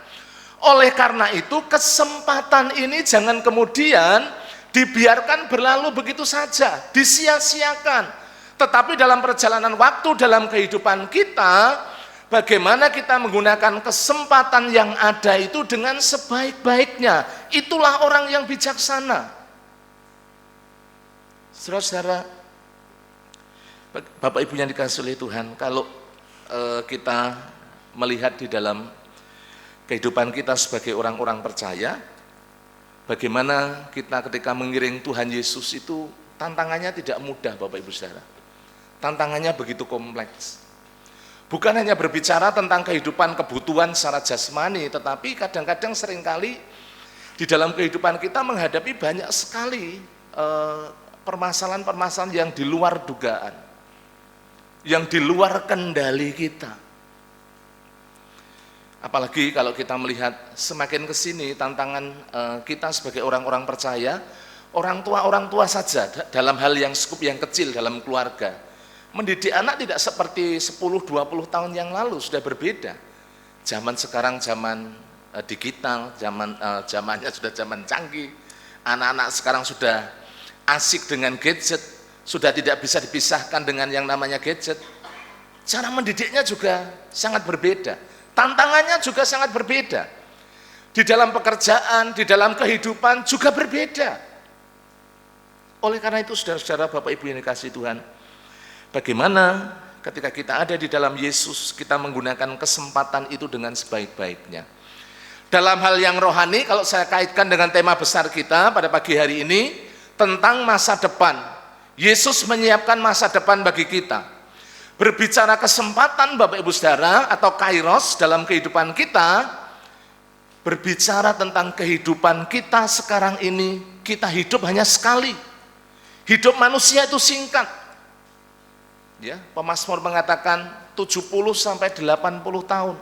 Oleh karena itu kesempatan ini jangan kemudian dibiarkan berlalu begitu saja, disia-siakan. Tetapi dalam perjalanan waktu, dalam kehidupan kita, bagaimana kita menggunakan kesempatan yang ada itu dengan sebaik-baiknya. Itulah orang yang bijaksana. Saudara-saudara, Bapak Ibu yang dikasihi oleh Tuhan, kalau kita melihat di dalam kehidupan kita sebagai orang-orang percaya, bagaimana kita ketika mengiring Tuhan Yesus itu tantangannya tidak mudah Bapak Ibu Saudara. Tantangannya begitu kompleks. Bukan hanya berbicara tentang kehidupan kebutuhan secara jasmani, tetapi kadang-kadang seringkali di dalam kehidupan kita menghadapi banyak sekali permasalahan-permasalahan yang di luar dugaan, yang di luar kendali kita. Apalagi kalau kita melihat semakin ke sini tantangan kita sebagai orang-orang percaya, orang tua saja dalam hal yang skup yang kecil dalam keluarga. Mendidik anak tidak seperti 10-20 tahun yang lalu, sudah berbeda. Zaman sekarang zaman digital, zamannya sudah zaman canggih. Anak-anak sekarang sudah asik dengan gadget, sudah tidak bisa dipisahkan dengan yang namanya gadget. Cara mendidiknya juga sangat berbeda. Tantangannya juga sangat berbeda. Di dalam pekerjaan, di dalam kehidupan juga berbeda. Oleh karena itu saudara-saudara Bapak Ibu yang dikasihi Tuhan, bagaimana ketika kita ada di dalam Yesus, kita menggunakan kesempatan itu dengan sebaik-baiknya. Dalam hal yang rohani, kalau saya kaitkan dengan tema besar kita pada pagi hari ini, tentang masa depan. Yesus menyiapkan masa depan bagi kita. Berbicara kesempatan Bapak Ibu Saudara atau kairos dalam kehidupan kita, berbicara tentang kehidupan kita sekarang ini, kita hidup hanya sekali. Hidup manusia itu singkat. Ya, pemazmur mengatakan 70 sampai 80 tahun.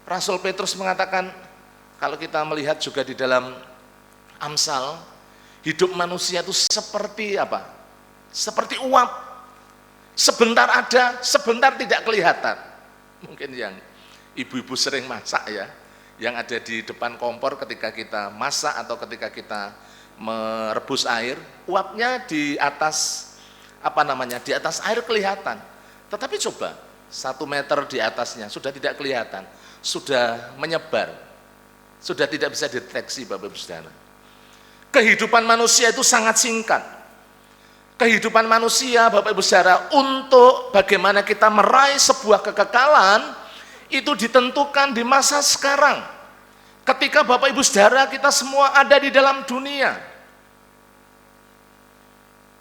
Rasul Petrus mengatakan, kalau kita melihat juga di dalam Amsal, hidup manusia itu seperti apa? Seperti uap. Sebentar ada, sebentar tidak kelihatan. Mungkin yang ibu-ibu sering masak ya, yang ada di depan kompor ketika kita masak atau ketika kita merebus air, uapnya di atas di atas air kelihatan. Tetapi coba 1 meter di atasnya sudah tidak kelihatan, sudah menyebar, sudah tidak bisa dideteksi Bapak Ibu Saudara. Kehidupan manusia itu sangat singkat. Kehidupan manusia Bapak Ibu Saudara untuk bagaimana kita meraih sebuah kekekalan itu ditentukan di masa sekarang. Ketika Bapak Ibu Saudara kita semua ada di dalam dunia.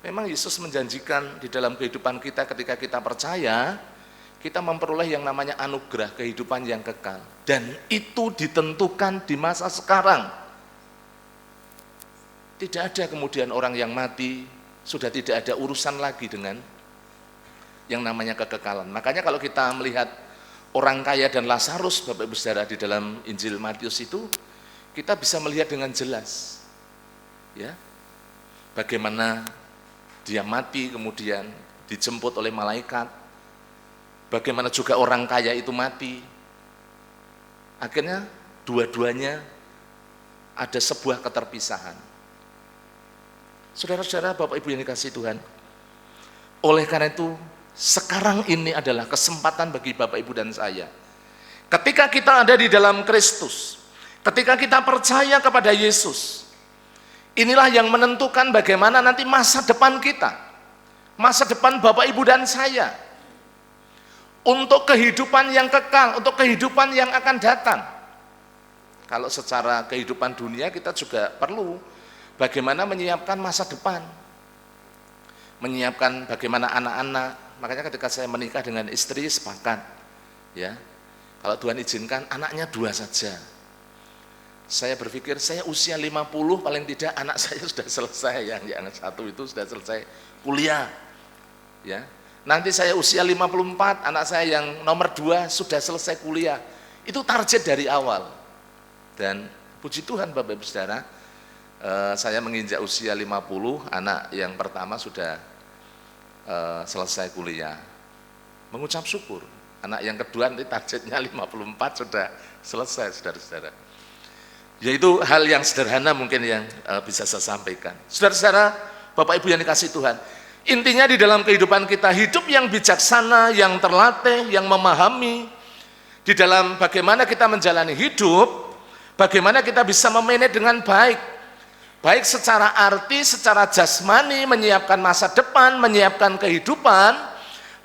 Memang Yesus menjanjikan di dalam kehidupan kita ketika kita percaya, kita memperoleh yang namanya anugerah kehidupan yang kekal. Dan itu ditentukan di masa sekarang. Tidak ada kemudian orang yang mati, sudah tidak ada urusan lagi dengan yang namanya kekekalan. Makanya kalau kita melihat orang kaya dan Lazarus, Bapak Ibu Saudara, di dalam Injil Matius itu, kita bisa melihat dengan jelas, ya, bagaimana dia mati kemudian dijemput oleh malaikat, bagaimana juga orang kaya itu mati. Akhirnya dua-duanya ada sebuah keterpisahan. Saudara-saudara, Bapak Ibu yang dikasihi Tuhan, oleh karena itu sekarang ini adalah kesempatan bagi Bapak Ibu dan saya. Ketika kita ada di dalam Kristus, ketika kita percaya kepada Yesus, inilah yang menentukan bagaimana nanti masa depan kita, masa depan Bapak Ibu dan saya, untuk kehidupan yang kekal, untuk kehidupan yang akan datang. Kalau secara kehidupan dunia kita juga perlu bagaimana menyiapkan masa depan, menyiapkan bagaimana anak-anak. Makanya ketika saya menikah dengan istri sepakat, ya, kalau Tuhan izinkan anaknya 2 saja. Saya berpikir saya usia 50 paling tidak anak saya sudah selesai, yang satu itu sudah selesai kuliah, ya. Nanti saya usia 54, anak saya yang nomor 2 sudah selesai kuliah. Itu target dari awal. Dan puji Tuhan Bapak Ibu Saudara, saya menginjak usia 50, anak yang pertama sudah selesai kuliah. Mengucap syukur. Anak yang kedua nanti targetnya 54 sudah selesai, saudara-saudara. Yaitu hal yang sederhana mungkin yang bisa saya sampaikan. Saudara-saudara, Bapak Ibu yang dikasihi Tuhan, intinya di dalam kehidupan kita, hidup yang bijaksana, yang terlatih, yang memahami, di dalam bagaimana kita menjalani hidup, bagaimana kita bisa memanage dengan baik, baik secara arti, secara jasmani, menyiapkan masa depan, menyiapkan kehidupan,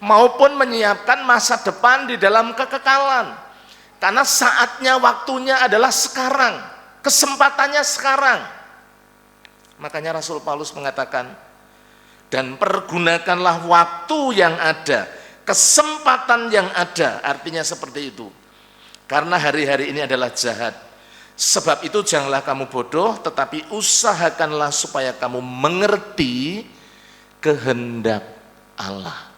maupun menyiapkan masa depan di dalam kekekalan. Karena saatnya, waktunya adalah sekarang, kesempatannya sekarang. Makanya Rasul Paulus mengatakan, dan pergunakanlah waktu yang ada, kesempatan yang ada, artinya seperti itu. Karena hari-hari ini adalah jahat. Sebab itu janganlah kamu bodoh, tetapi usahakanlah supaya kamu mengerti kehendak Allah.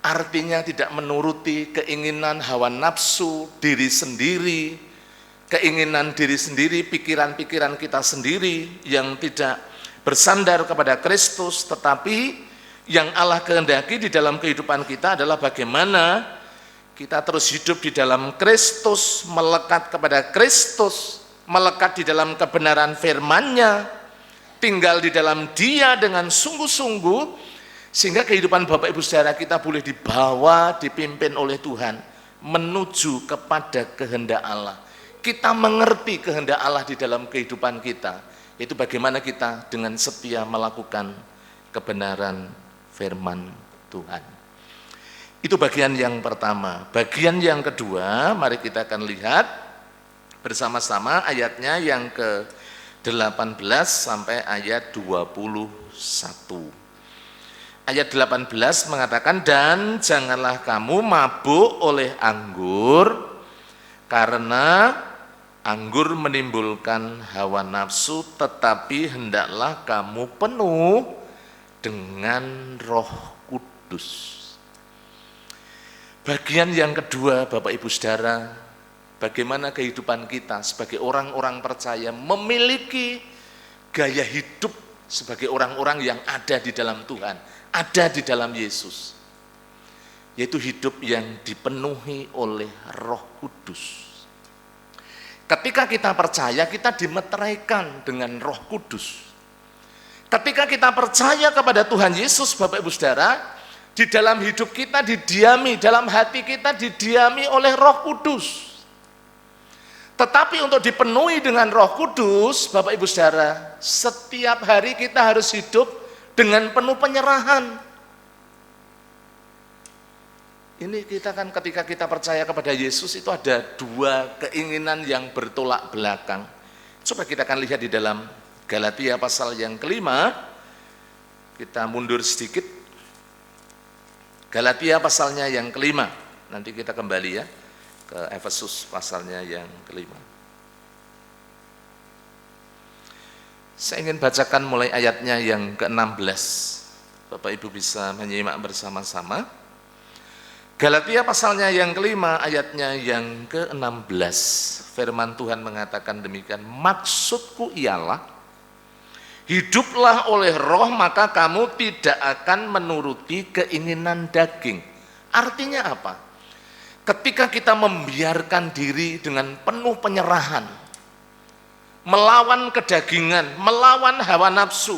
Artinya tidak menuruti keinginan hawa nafsu diri sendiri, keinginan diri sendiri, pikiran-pikiran kita sendiri yang tidak bersandar kepada Kristus, tetapi yang Allah kehendaki di dalam kehidupan kita adalah bagaimana kita terus hidup di dalam Kristus, melekat kepada Kristus, melekat di dalam kebenaran firman-Nya, tinggal di dalam Dia dengan sungguh-sungguh, sehingga kehidupan Bapak Ibu Saudara kita boleh dibawa, dipimpin oleh Tuhan, menuju kepada kehendak Allah. Kita mengerti kehendak Allah di dalam kehidupan kita, yaitu bagaimana kita dengan setia melakukan kebenaran firman Tuhan. Itu bagian yang pertama. Bagian yang kedua, mari kita akan lihat bersama-sama ayatnya yang ke-18 sampai ayat 21. Ayat 18 mengatakan, dan janganlah kamu mabuk oleh anggur, karena anggur menimbulkan hawa nafsu, tetapi hendaklah kamu penuh dengan Roh Kudus. Bagian yang kedua, Bapak Ibu Saudara, bagaimana kehidupan kita sebagai orang-orang percaya memiliki gaya hidup sebagai orang-orang yang ada di dalam Tuhan, ada di dalam Yesus, yaitu hidup yang dipenuhi oleh Roh Kudus. Ketika kita percaya, kita dimeteraikan dengan Roh Kudus. Ketika kita percaya kepada Tuhan Yesus, Bapak Ibu Saudara, di dalam hidup kita didiami, dalam hati kita didiami oleh Roh Kudus. Tetapi untuk dipenuhi dengan Roh Kudus, Bapak Ibu Saudara, setiap hari kita harus hidup dengan penuh penyerahan. Ini kita kan ketika kita percaya kepada Yesus itu ada 2 keinginan yang bertolak belakang. Coba kita akan lihat di dalam Galatia pasal yang kelima. Kita mundur sedikit. Galatia pasalnya yang kelima. Nanti kita kembali ya ke Efesus pasalnya yang kelima. Saya ingin bacakan mulai ayatnya yang ke-16. Bapak Ibu bisa menyimak bersama-sama. Galatia pasalnya yang kelima, ayatnya yang ke-16. Firman Tuhan mengatakan demikian, maksudku ialah, hiduplah oleh roh maka kamu tidak akan menuruti keinginan daging. Artinya apa? Ketika kita membiarkan diri dengan penuh penyerahan, melawan kedagingan, melawan hawa nafsu,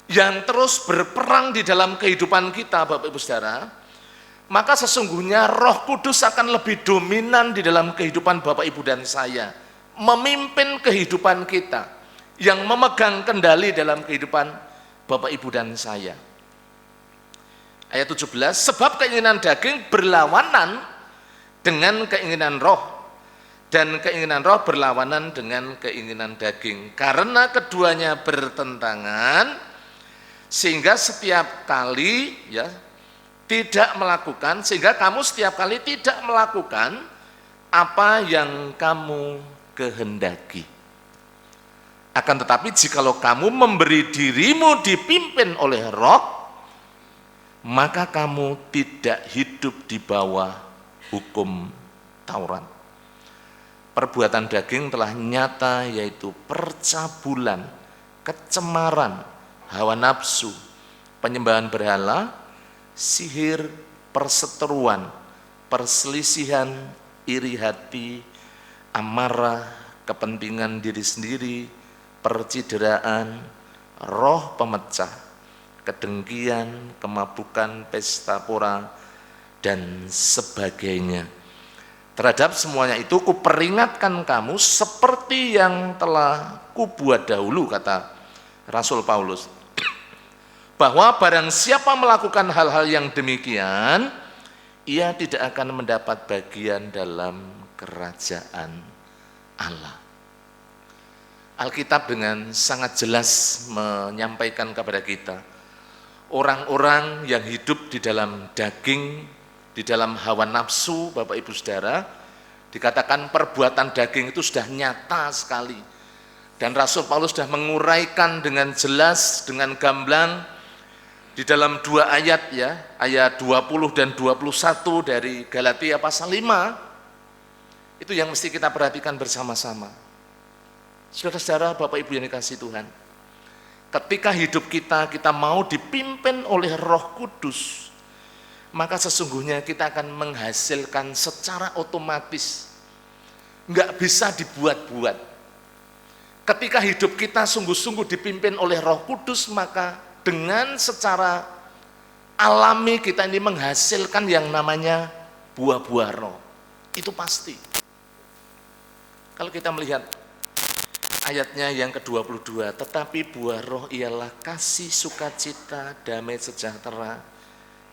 yang terus berperang di dalam kehidupan kita, Bapak Ibu Saudara, maka sesungguhnya Roh Kudus akan lebih dominan di dalam kehidupan Bapak Ibu dan saya, memimpin kehidupan kita, yang memegang kendali dalam kehidupan Bapak Ibu dan saya. Ayat 17, sebab keinginan daging berlawanan dengan keinginan roh, dan keinginan roh berlawanan dengan keinginan daging. Karena keduanya bertentangan, sehingga setiap kali ya tidak melakukan, sehingga kamu setiap kali tidak melakukan apa yang kamu kehendaki. Akan tetapi jikalau kamu memberi dirimu dipimpin oleh roh, maka kamu tidak hidup di bawah hukum Taurat. Perbuatan daging telah nyata, yaitu percabulan, kecemaran, hawa nafsu, penyembahan berhala, sihir, perseteruan, perselisihan, iri hati, amarah, kepentingan diri sendiri, percideraan, roh pemecah, kedengkian, kemabukan, pesta pora, dan sebagainya. Terhadap semuanya itu kuperingatkan kamu seperti yang telah kubuat dahulu, kata Rasul Paulus, bahwa barang siapa melakukan hal-hal yang demikian, ia tidak akan mendapat bagian dalam kerajaan Allah. Alkitab dengan sangat jelas menyampaikan kepada kita, orang-orang yang hidup di dalam daging, di dalam hawa nafsu, Bapak Ibu Saudara, dikatakan perbuatan daging itu sudah nyata sekali. Dan Rasul Paulus sudah menguraikan dengan jelas, dengan gamblang di dalam dua ayat ya, ayat 20 dan 21 dari Galatia pasal 5. Itu yang mesti kita perhatikan bersama-sama. Saudara-saudara, Bapak Ibu yang dikasihi Tuhan, ketika hidup kita mau dipimpin oleh Roh Kudus, maka sesungguhnya kita akan menghasilkan secara otomatis, nggak bisa dibuat-buat. Ketika hidup kita sungguh-sungguh dipimpin oleh Roh Kudus, maka dengan secara alami kita ini menghasilkan yang namanya buah-buah roh. Itu pasti. Kalau kita melihat ayatnya yang ke-22, tetapi buah roh ialah kasih, sukacita, damai sejahtera,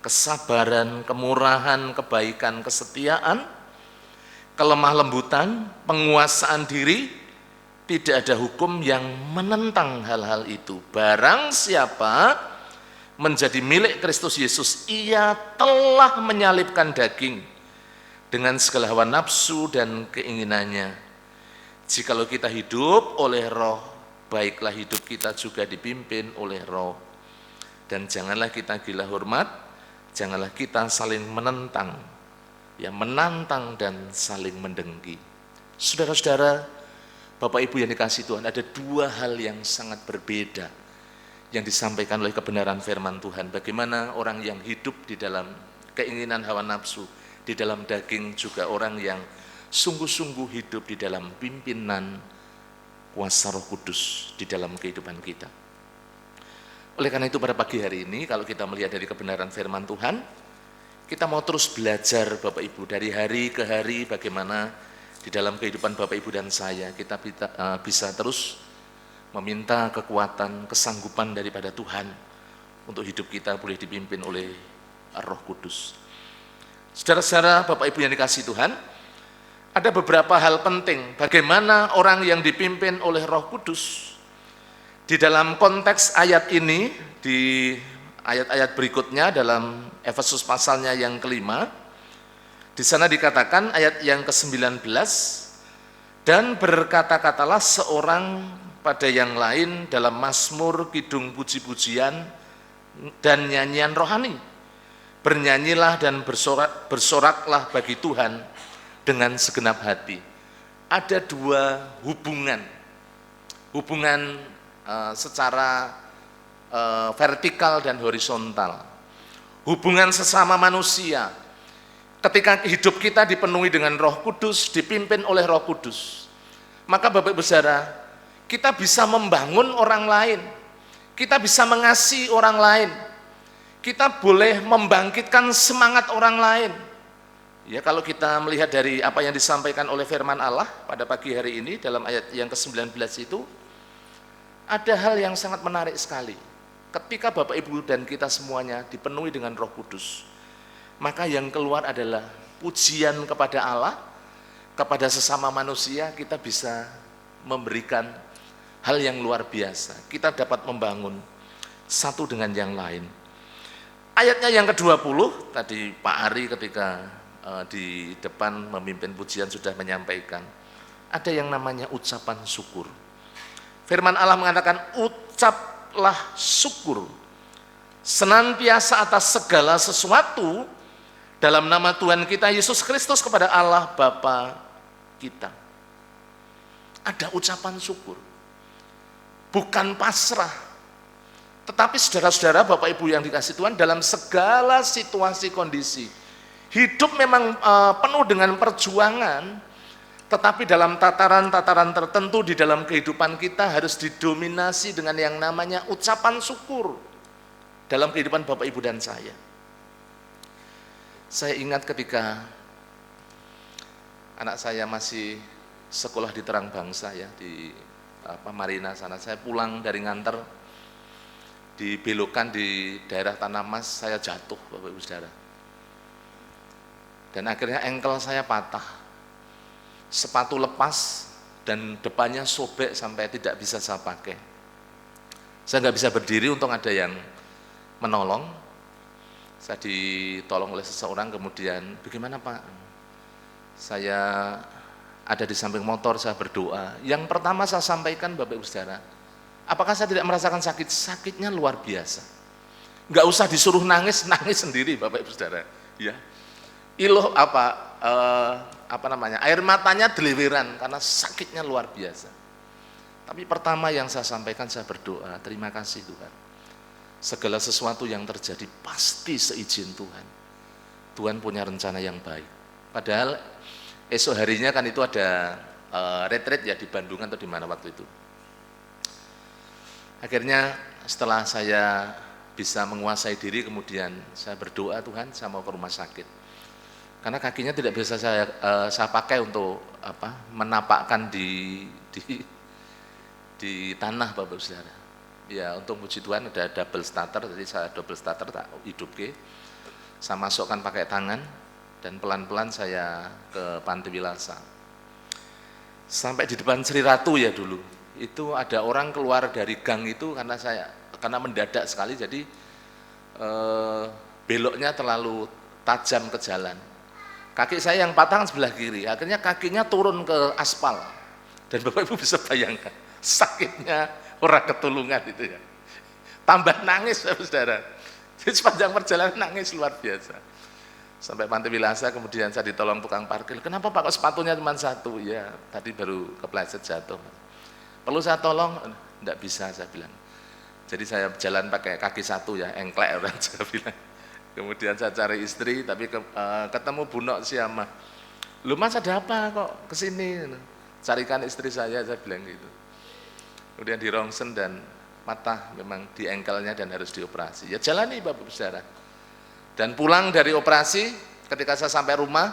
kesabaran, kemurahan, kebaikan, kesetiaan, kelemah lembutan, penguasaan diri. Tidak ada hukum yang menentang hal-hal itu. Barang siapa menjadi milik Kristus Yesus, ia telah menyalibkan daging dengan segala hawa nafsu dan keinginannya. Jikalau kita hidup oleh roh, baiklah hidup kita juga dipimpin oleh roh. Dan janganlah kita gila hormat, janganlah kita saling menentang, ya menantang dan saling mendengki. Saudara-saudara, Bapak Ibu yang dikasihi Tuhan, ada dua hal yang sangat berbeda yang disampaikan oleh kebenaran firman Tuhan. Bagaimana orang yang hidup di dalam keinginan hawa nafsu, di dalam daging, juga orang yang sungguh-sungguh hidup di dalam pimpinan kuasa Roh Kudus di dalam kehidupan kita. Oleh karena itu pada pagi hari ini, kalau kita melihat dari kebenaran firman Tuhan, kita mau terus belajar Bapak Ibu dari hari ke hari, bagaimana di dalam kehidupan Bapak Ibu dan saya kita bisa terus meminta kekuatan, kesanggupan daripada Tuhan untuk hidup kita boleh dipimpin oleh Roh Kudus. Saudara-saudara, Bapak Ibu yang dikasihi Tuhan, ada beberapa hal penting bagaimana orang yang dipimpin oleh Roh Kudus. Di dalam konteks ayat ini, di ayat-ayat berikutnya dalam Efesus pasalnya yang kelima, di sana dikatakan ayat yang ke-19, dan berkata-katalah seorang pada yang lain dalam mazmur, kidung puji-pujian, dan nyanyian rohani. Bernyanyilah dan bersoraklah bagi Tuhan dengan segenap hati. Ada dua hubungan secara vertikal dan horizontal. Hubungan sesama manusia. Ketika hidup kita dipenuhi dengan Roh Kudus, dipimpin oleh Roh Kudus, maka Bapak Ibu Saudara, kita bisa membangun orang lain, kita bisa mengasihi orang lain, kita boleh membangkitkan semangat orang lain. Ya, kalau kita melihat dari apa yang disampaikan oleh firman Allah pada pagi hari ini dalam ayat yang ke-19 itu, ada hal yang sangat menarik sekali. Ketika Bapak Ibu dan kita semuanya dipenuhi dengan Roh Kudus, maka yang keluar adalah pujian kepada Allah, kepada sesama manusia. Kita bisa memberikan hal yang luar biasa. Kita dapat membangun satu dengan yang lain. Ayatnya yang ke-20, tadi Pak Ari ketika di depan memimpin pujian sudah menyampaikan, ada yang namanya ucapan syukur. Firman Allah mengatakan, ucaplah syukur senantiasa atas segala sesuatu dalam nama Tuhan kita Yesus Kristus kepada Allah Bapa kita. Ada ucapan syukur, bukan pasrah, tetapi saudara-saudara, Bapak Ibu yang dikasihi Tuhan, dalam segala situasi kondisi hidup memang penuh dengan perjuangan, tetapi dalam tataran-tataran tertentu di dalam kehidupan kita harus didominasi dengan yang namanya ucapan syukur dalam kehidupan Bapak Ibu dan saya. Saya ingat ketika anak saya masih sekolah di Terang Bangsa ya, di Marina sana, saya pulang dari nganter, dibelokan di daerah Tanah Mas, saya jatuh Bapak Ibu Saudara. Dan akhirnya engkel saya patah, sepatu lepas dan depannya sobek sampai tidak bisa saya pakai. Saya nggak bisa berdiri, untung ada yang menolong. Saya ditolong oleh seseorang, kemudian bagaimana Pak? Saya ada di samping motor, saya berdoa. Yang pertama saya sampaikan Bapak Ibu Saudara, apakah saya tidak merasakan sakit? Sakitnya luar biasa. Nggak usah disuruh nangis, nangis sendiri Bapak Ibu Saudara. Ya. Iloh air matanya deliweran karena sakitnya luar biasa. Tapi pertama yang saya sampaikan, saya berdoa, terima kasih Tuhan. Segala sesuatu yang terjadi pasti seizin Tuhan. Tuhan punya rencana yang baik. Padahal esok harinya kan itu ada retreat ya di Bandung atau di mana waktu itu. Akhirnya setelah saya bisa menguasai diri, kemudian saya berdoa, Tuhan saya mau ke rumah sakit. Karena kakinya tidak bisa saya pakai untuk menapakkan di tanah Bapak Saudara. Ya, untuk puji Tuhan ada double starter, jadi saya double starter tak hidup ke. Saya masukkan pakai tangan dan pelan-pelan saya ke Panti Wilasa. Sampai di depan Sri Ratu ya dulu. Itu ada orang keluar dari gang itu karena mendadak sekali, jadi beloknya terlalu tajam ke jalan. Kaki saya yang patah sebelah kiri, akhirnya kakinya turun ke aspal. Dan Bapak Ibu bisa bayangkan, sakitnya orang ketulungan itu ya. Tambah nangis Saudara. Jadi sepanjang perjalanan nangis luar biasa. Sampai Panti Wilasa, kemudian saya ditolong tukang parkir. Kenapa Pak, kok sepatunya cuma satu? Ya, tadi baru kepleset jatuh. Perlu saya tolong? Enggak bisa, saya bilang. Jadi saya jalan pakai kaki satu ya, engklek orang saya bilang. Kemudian saya cari istri, tapi ketemu Bu Nok Siamah. Lu Mas ada apa kok kesini? Carikan istri saya bilang gitu. Kemudian di rongsen dan patah memang di engkelnya dan harus dioperasi. Ya jalani Bapak Saudara. Dan pulang dari operasi, ketika saya sampai rumah,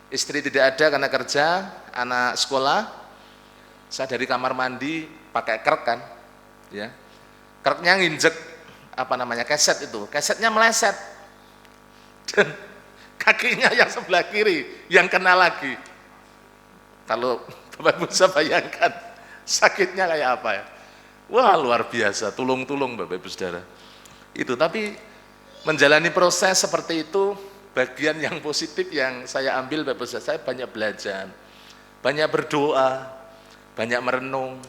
istri tidak ada karena kerja, anak sekolah. Saya dari kamar mandi pakai krek kan, ya. Kreknya nginjek keset itu, kesetnya meleset. Dan kakinya yang sebelah kiri yang kena lagi. Kalau Bapak bisa bayangkan sakitnya kayak apa ya. Wah luar biasa, tulung-tulung Bapak Ibu Saudara. Itu, tapi menjalani proses seperti itu, bagian yang positif yang saya ambil, Bapak Saudara, saya banyak belajar, banyak berdoa, banyak merenung,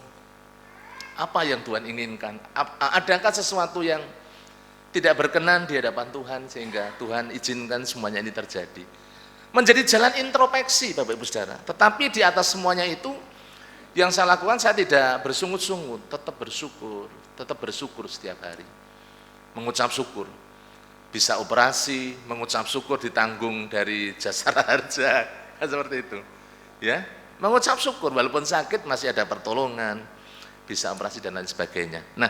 apa yang Tuhan inginkan, adakah sesuatu yang tidak berkenan di hadapan Tuhan sehingga Tuhan izinkan semuanya ini terjadi. Menjadi jalan introspeksi Bapak Ibu Saudara. Tetapi di atas semuanya itu yang saya lakukan, saya tidak bersungut-sungut, tetap bersyukur setiap hari. Mengucap syukur. Bisa operasi, mengucap syukur ditanggung dari jasara harja, seperti itu. Ya, mengucap syukur walaupun sakit masih ada pertolongan, bisa operasi dan lain sebagainya. Nah,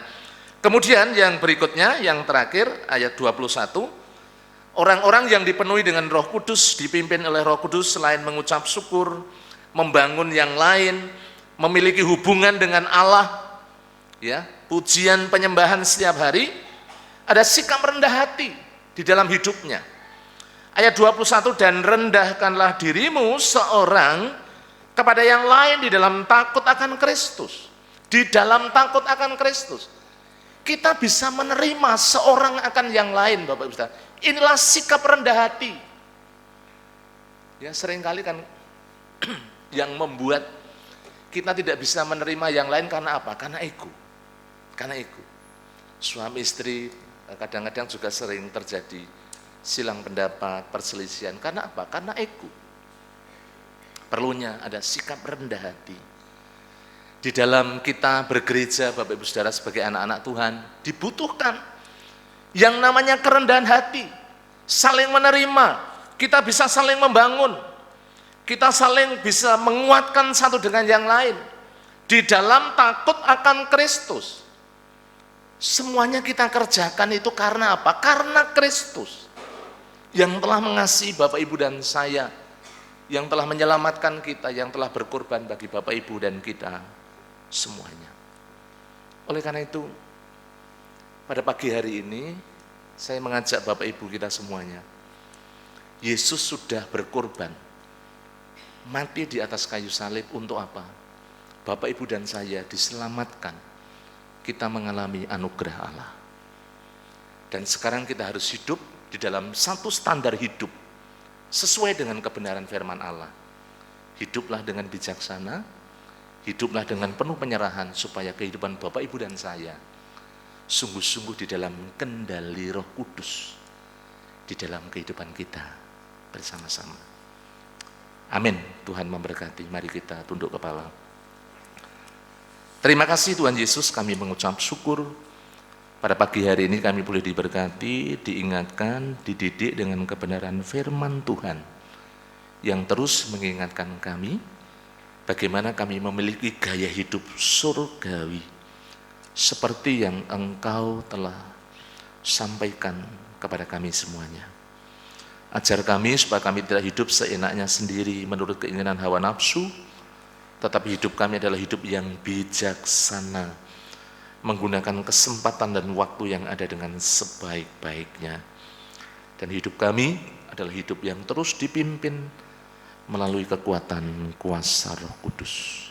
kemudian yang berikutnya, yang terakhir ayat 21, orang-orang yang dipenuhi dengan Roh Kudus, dipimpin oleh Roh Kudus, selain mengucap syukur, membangun yang lain, memiliki hubungan dengan Allah, ya, pujian penyembahan setiap hari, ada sikap rendah hati di dalam hidupnya. Ayat 21, dan rendahkanlah dirimu seorang kepada yang lain di dalam takut akan Kristus. Di dalam takut akan Kristus. Kita bisa menerima seorang akan yang lain, Bapak Ibu Saudara. Inilah sikap rendah hati. Ya, seringkali kan yang membuat kita tidak bisa menerima yang lain karena apa? Karena ego. Karena ego. Suami istri kadang-kadang juga sering terjadi silang pendapat, perselisihan. Karena apa? Karena ego. Perlunya ada sikap rendah hati. Di dalam kita bergereja, Bapak Ibu Saudara, sebagai anak-anak Tuhan, dibutuhkan yang namanya kerendahan hati, saling menerima, kita bisa saling membangun, kita saling bisa menguatkan satu dengan yang lain, di dalam takut akan Kristus. Semuanya kita kerjakan itu karena apa? Karena Kristus yang telah mengasihi Bapak Ibu dan saya, yang telah menyelamatkan kita, yang telah berkorban bagi Bapak Ibu dan kita semuanya. Oleh karena itu, pada pagi hari ini saya mengajak Bapak Ibu kita semuanya, Yesus sudah berkorban, mati di atas kayu salib untuk apa? Bapak Ibu dan saya diselamatkan, kita mengalami anugerah Allah. Dan sekarang kita harus hidup di dalam satu standar hidup sesuai dengan kebenaran firman Allah. Hiduplah dengan bijaksana, hiduplah dengan penuh penyerahan, supaya kehidupan Bapak Ibu dan saya sungguh-sungguh di dalam kendali Roh Kudus di dalam kehidupan kita bersama-sama. Amin. Tuhan memberkati. Mari kita tunduk kepala. Terima kasih Tuhan Yesus, kami mengucap syukur pada pagi hari ini kami boleh diberkati, diingatkan, dididik dengan kebenaran firman Tuhan yang terus mengingatkan kami bagaimana kami memiliki gaya hidup surgawi seperti yang Engkau telah sampaikan kepada kami semuanya. Ajar kami supaya kami tidak hidup seenaknya sendiri menurut keinginan hawa nafsu, tetapi hidup kami adalah hidup yang bijaksana, menggunakan kesempatan dan waktu yang ada dengan sebaik-baiknya. Dan hidup kami adalah hidup yang terus dipimpin melalui kekuatan kuasa Roh Kudus.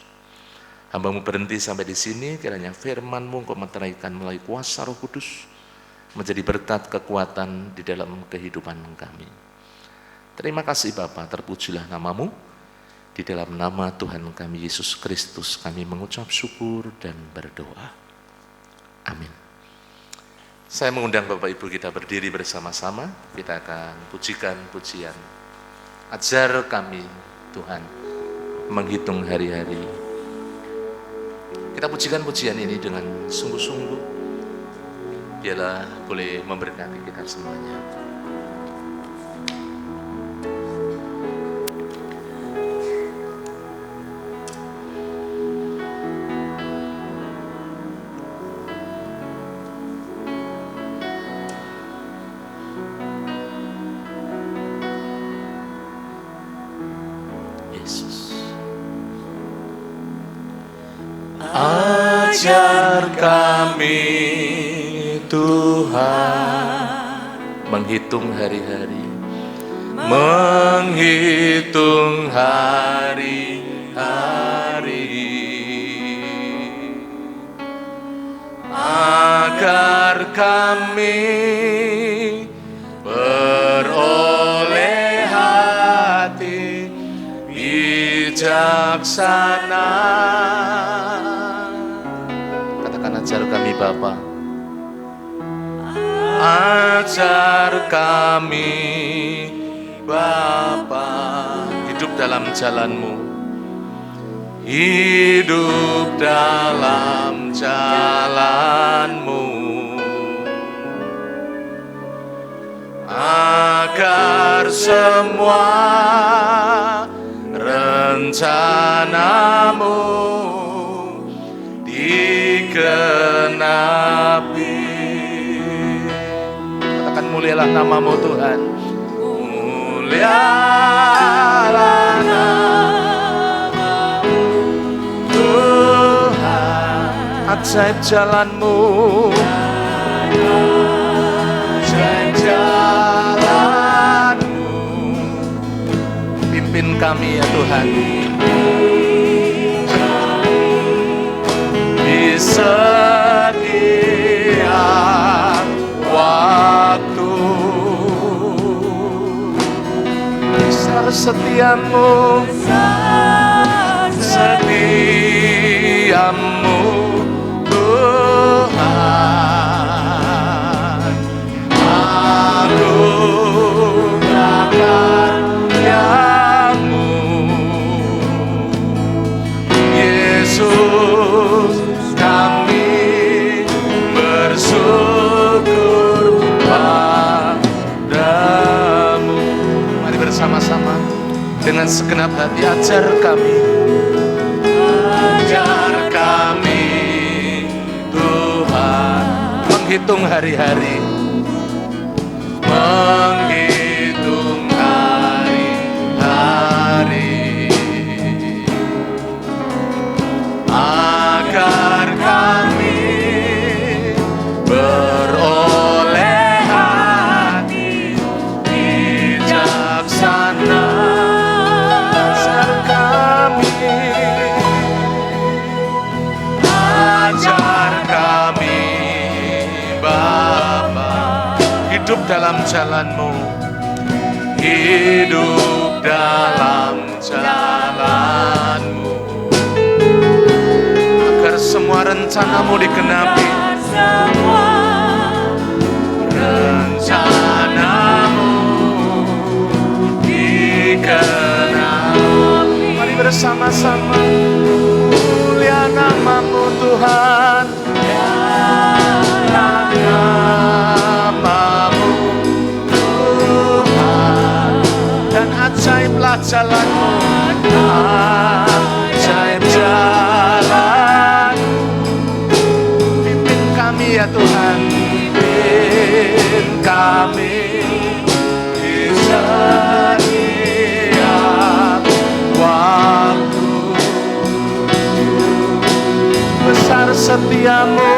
Hamba-Mu berhenti sampai di sini, kiranya firman-Mu Engkau meteraikan melalui kuasa Roh Kudus, menjadi berkat kekuatan di dalam kehidupan kami. Terima kasih Bapa, terpujilah nama-Mu. Di dalam nama Tuhan kami Yesus Kristus kami mengucap syukur dan berdoa. Amin. Saya mengundang Bapak Ibu kita berdiri bersama-sama. Kita akan pujikan pujian. Ajar kami Tuhan menghitung hari-hari. Kita pujikan pujian ini dengan sungguh-sungguh. Biarlah boleh memberkati kita semuanya. Ajar kami Tuhan menghitung hari-hari, menghitung hari-hari. agar kami beroleh hati bijaksana. Katakan, ajar kami Bapa, ajar kami Bapa, hidup dalam jalan-Mu, hidup dalam jalan-Mu, agar semua rencana-Mu digenapi. Katakan, mulialah nama-Mu Tuhan, mulialah nama-Mu Tuhan. Ajaib jalan-Mu, ajaib jalan-Mu. Pimpin kami ya Tuhan di setiap waktu. Besar setiamu, setiamu Tuhan. Agung karya-Mu Yesus, kami bersyukur padamu. Mari bersama-sama dengan segenap hati, ajar kami Tuhan, menghitung hari-hari, menghitung hari-hari, agar kami beroleh hati bijaksana. Ajar kami, ajar kami Bapa, hidup dalam jalan-Mu, hidup dalam jalan-Mu, agar semua rencana-Mu digenapi, rencana-Mu digenapi. Mari bersama-sama, mulia nama-Mu Tuhan, nama-Mu Tuhan. Dan ajaiblah jalan-Mu, ajaib jalan. Pimpin kami ya Tuhan, pimpin kami di setiap waktu. Besar setiamu,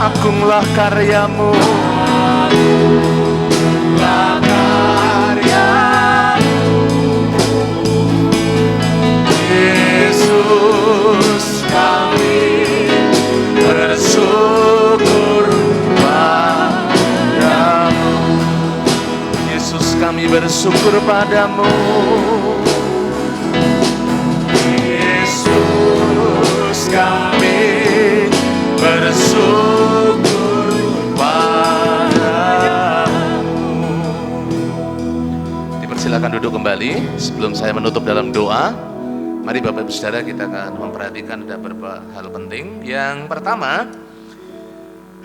agunglah karya-Mu, agunglah karya-Mu. Yesus, kami bersyukur padamu. Yesus, kami bersyukur padamu. Yesus, kami bersyukur padamu. Dipersilakan duduk kembali. Sebelum saya menutup dalam doa, mari Bapak Ibu Saudara, kita akan memperhatikan ada beberapa hal penting. Yang pertama,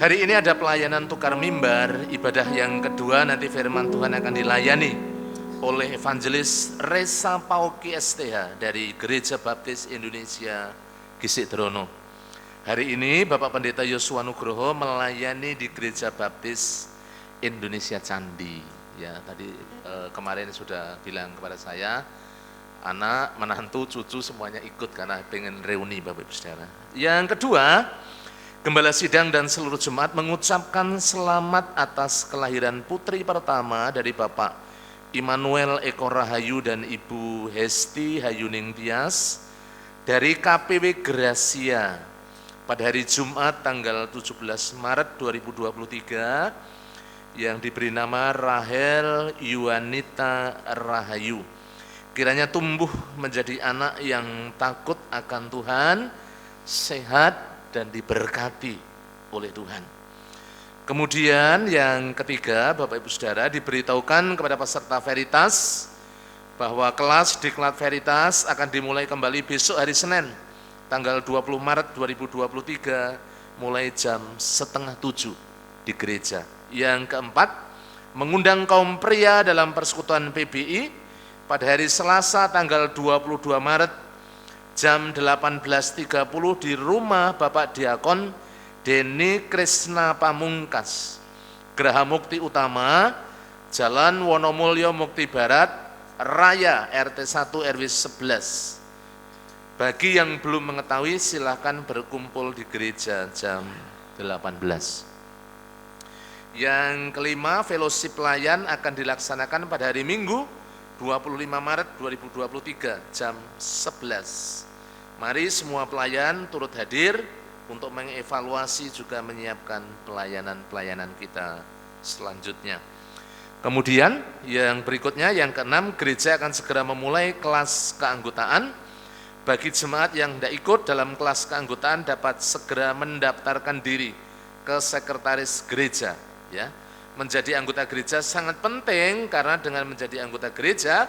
hari ini ada pelayanan tukar mimbar. Ibadah yang kedua, nanti firman Tuhan akan dilayani oleh Evangelis Resa Pauki STH dari Gereja Baptis Indonesia Gisik Drono. Hari ini Bapak Pendeta Yosua Nugroho melayani di Gereja Baptis Indonesia Candi. Ya, tadi kemarin sudah bilang kepada saya, anak, menantu, cucu semuanya ikut karena pengen reuni Bapak Ibu Saudara. Yang kedua, Gembala Sidang dan seluruh jemaat mengucapkan selamat atas kelahiran putri pertama dari Bapak Immanuel Eko Rahayu dan Ibu Hesti Hayuning Tias dari KPW Gracia pada hari Jumat tanggal 17 Maret 2023 yang diberi nama Rahel Yuanita Rahayu. Kiranya tumbuh menjadi anak yang takut akan Tuhan, sehat dan diberkati oleh Tuhan. Kemudian yang ketiga, Bapak Ibu Saudara, diberitahukan kepada peserta Veritas bahwa kelas Diklat Veritas akan dimulai kembali besok hari Senin, tanggal 20 Maret 2023, mulai jam 6:30 di gereja. Yang keempat, mengundang kaum pria dalam persekutuan PBI pada hari Selasa tanggal 22 Maret jam 18.30 di rumah Bapak Diakon Deni Krisna Pamungkas, Geraha Mukti Utama, Jalan Wonomulyo Mukti Barat, Raya RT 1 RW 11. Bagi yang belum mengetahui silakan berkumpul di gereja jam 18. Yang kelima, fellowship pelayan akan dilaksanakan pada hari Minggu 25 Maret 2023 jam 11. Mari semua pelayan turut hadir untuk mengevaluasi juga menyiapkan pelayanan-pelayanan kita selanjutnya. Kemudian yang berikutnya, yang keenam, gereja akan segera memulai kelas keanggotaan. Bagi jemaat yang tidak ikut dalam kelas keanggotaan dapat segera mendaftarkan diri ke sekretaris gereja. Ya, menjadi anggota gereja sangat penting karena dengan menjadi anggota gereja,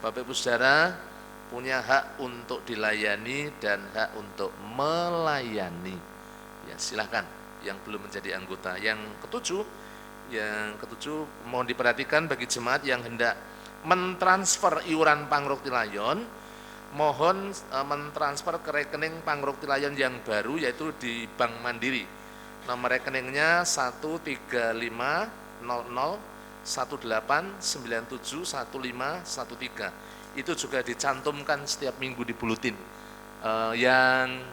Bapak Ibu Saudara punya hak untuk dilayani dan hak untuk melayani. Ya, silakan yang belum menjadi anggota. Yang ketujuh mohon diperhatikan bagi jemaat yang hendak mentransfer iuran Pangrok Tilayon, mohon mentransfer ke rekening Pangrok Tilayon yang baru yaitu di Bank Mandiri. Nomor rekeningnya 1350018971513. Itu juga dicantumkan setiap minggu di buletin. Yang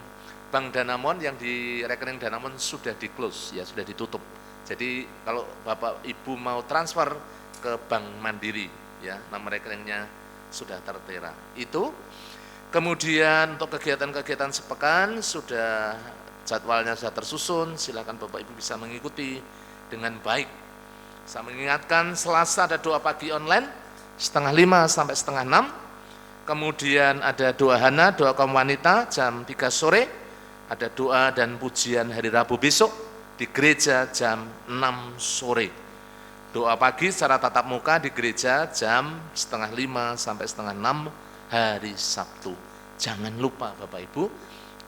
Bank Danamon, yang di rekening Danamon sudah di-close, ya sudah ditutup. Jadi kalau Bapak Ibu mau transfer ke Bank Mandiri, ya nomor rekeningnya sudah tertera. Itu. Kemudian untuk kegiatan-kegiatan sepekan sudah jadwalnya sudah tersusun, silakan Bapak Ibu bisa mengikuti dengan baik. Saya mengingatkan Selasa ada doa pagi online 4:30 sampai 5:30. Kemudian ada doa Hana, doa kaum wanita jam 3 sore. Ada doa dan pujian hari Rabu besok di gereja jam 6 sore. Doa pagi secara tatap muka di gereja jam 4:30 sampai 5:30 hari Sabtu. Jangan lupa Bapak Ibu,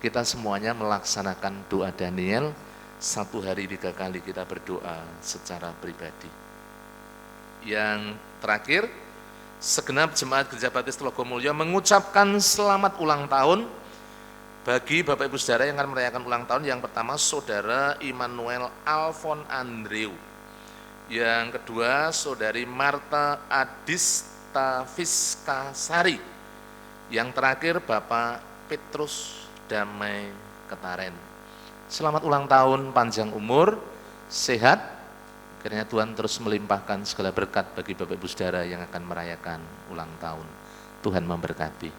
kita semuanya melaksanakan doa Daniel, 1 hari 3 kali kita berdoa secara pribadi. Yang terakhir, segenap jemaat Gereja Baptis Telogomulyo mengucapkan selamat ulang tahun bagi Bapak Ibu Saudara yang akan merayakan ulang tahun. Yang pertama, Saudara Immanuel Alfon Andreu. Yang kedua, Saudari Marta Adista Fiskasari. Yang terakhir, Bapak Petrus Damai Ketaren. Selamat ulang tahun, panjang umur, sehat. Kiranya Tuhan terus melimpahkan segala berkat bagi Bapak Ibu Saudara yang akan merayakan ulang tahun. Tuhan memberkati.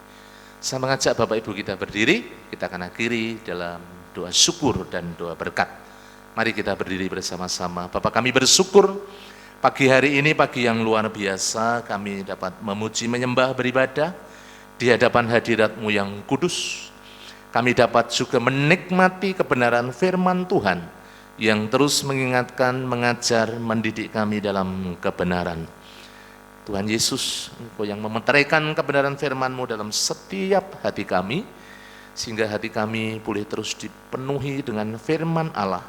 Saya mengajak Bapak Ibu kita berdiri, kita akan akhiri dalam doa syukur dan doa berkat. Mari kita berdiri bersama-sama. Bapak, kami bersyukur pagi hari ini, pagi yang luar biasa, kami dapat memuji, menyembah, beribadah di hadapan hadirat-Mu yang kudus. Kami dapat juga menikmati kebenaran firman Tuhan yang terus mengingatkan, mengajar, mendidik kami dalam kebenaran. Tuhan Yesus, Engkau yang memeteraikan kebenaran firman-Mu dalam setiap hati kami, sehingga hati kami boleh terus dipenuhi dengan firman Allah.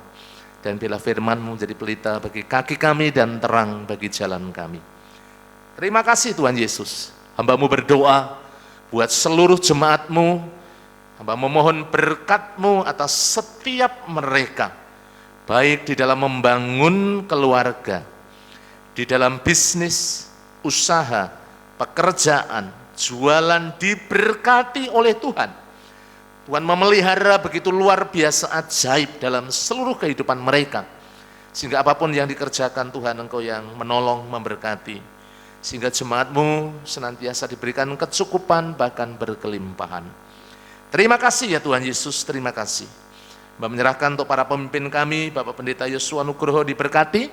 Dan bila firman-Mu jadi pelita bagi kaki kami dan terang bagi jalan kami. Terima kasih Tuhan Yesus. Hamba-Mu berdoa buat seluruh jemaat-Mu. Hamba memohon berkat-Mu atas setiap mereka, baik di dalam membangun keluarga, di dalam bisnis, usaha, pekerjaan, jualan, diberkati oleh Tuhan. Tuhan memelihara begitu luar biasa ajaib dalam seluruh kehidupan mereka. Sehingga apapun yang dikerjakan Tuhan, Engkau yang menolong, memberkati. sehingga jemaat-Mu senantiasa diberikan kecukupan bahkan berkelimpahan. Terima kasih ya Tuhan Yesus, terima kasih. Mbak menyerahkan untuk para pemimpin kami, Bapak Pendeta Yosua Nugroho diberkati,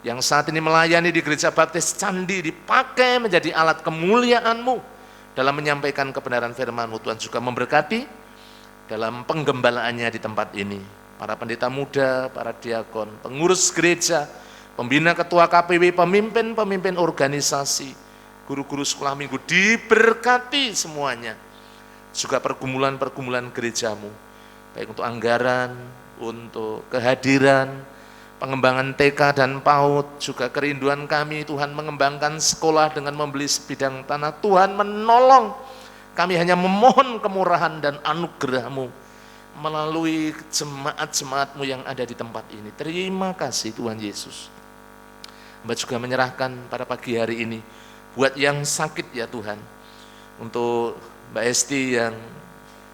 yang saat ini melayani di Gereja Baptis Candi, dipakai menjadi alat kemuliaan-Mu dalam menyampaikan kebenaran firman-Mu. Tuhan juga memberkati dalam penggembalaannya di tempat ini. Para pendeta muda, para diakon, pengurus gereja, pembina ketua KPW, pemimpin-pemimpin organisasi, guru-guru sekolah minggu, diberkati semuanya. Juga pergumulan-pergumulan gerejamu, baik untuk anggaran, untuk kehadiran, pengembangan TK dan PAUD, juga kerinduan kami Tuhan mengembangkan sekolah dengan membeli sebidang tanah. Tuhan menolong, kami hanya memohon kemurahan dan anugerah-Mu melalui jemaat-jemaat-Mu yang ada di tempat ini. Terima kasih Tuhan Yesus. Mbak juga menyerahkan pada pagi hari ini buat yang sakit ya Tuhan, untuk Mbak Esti yang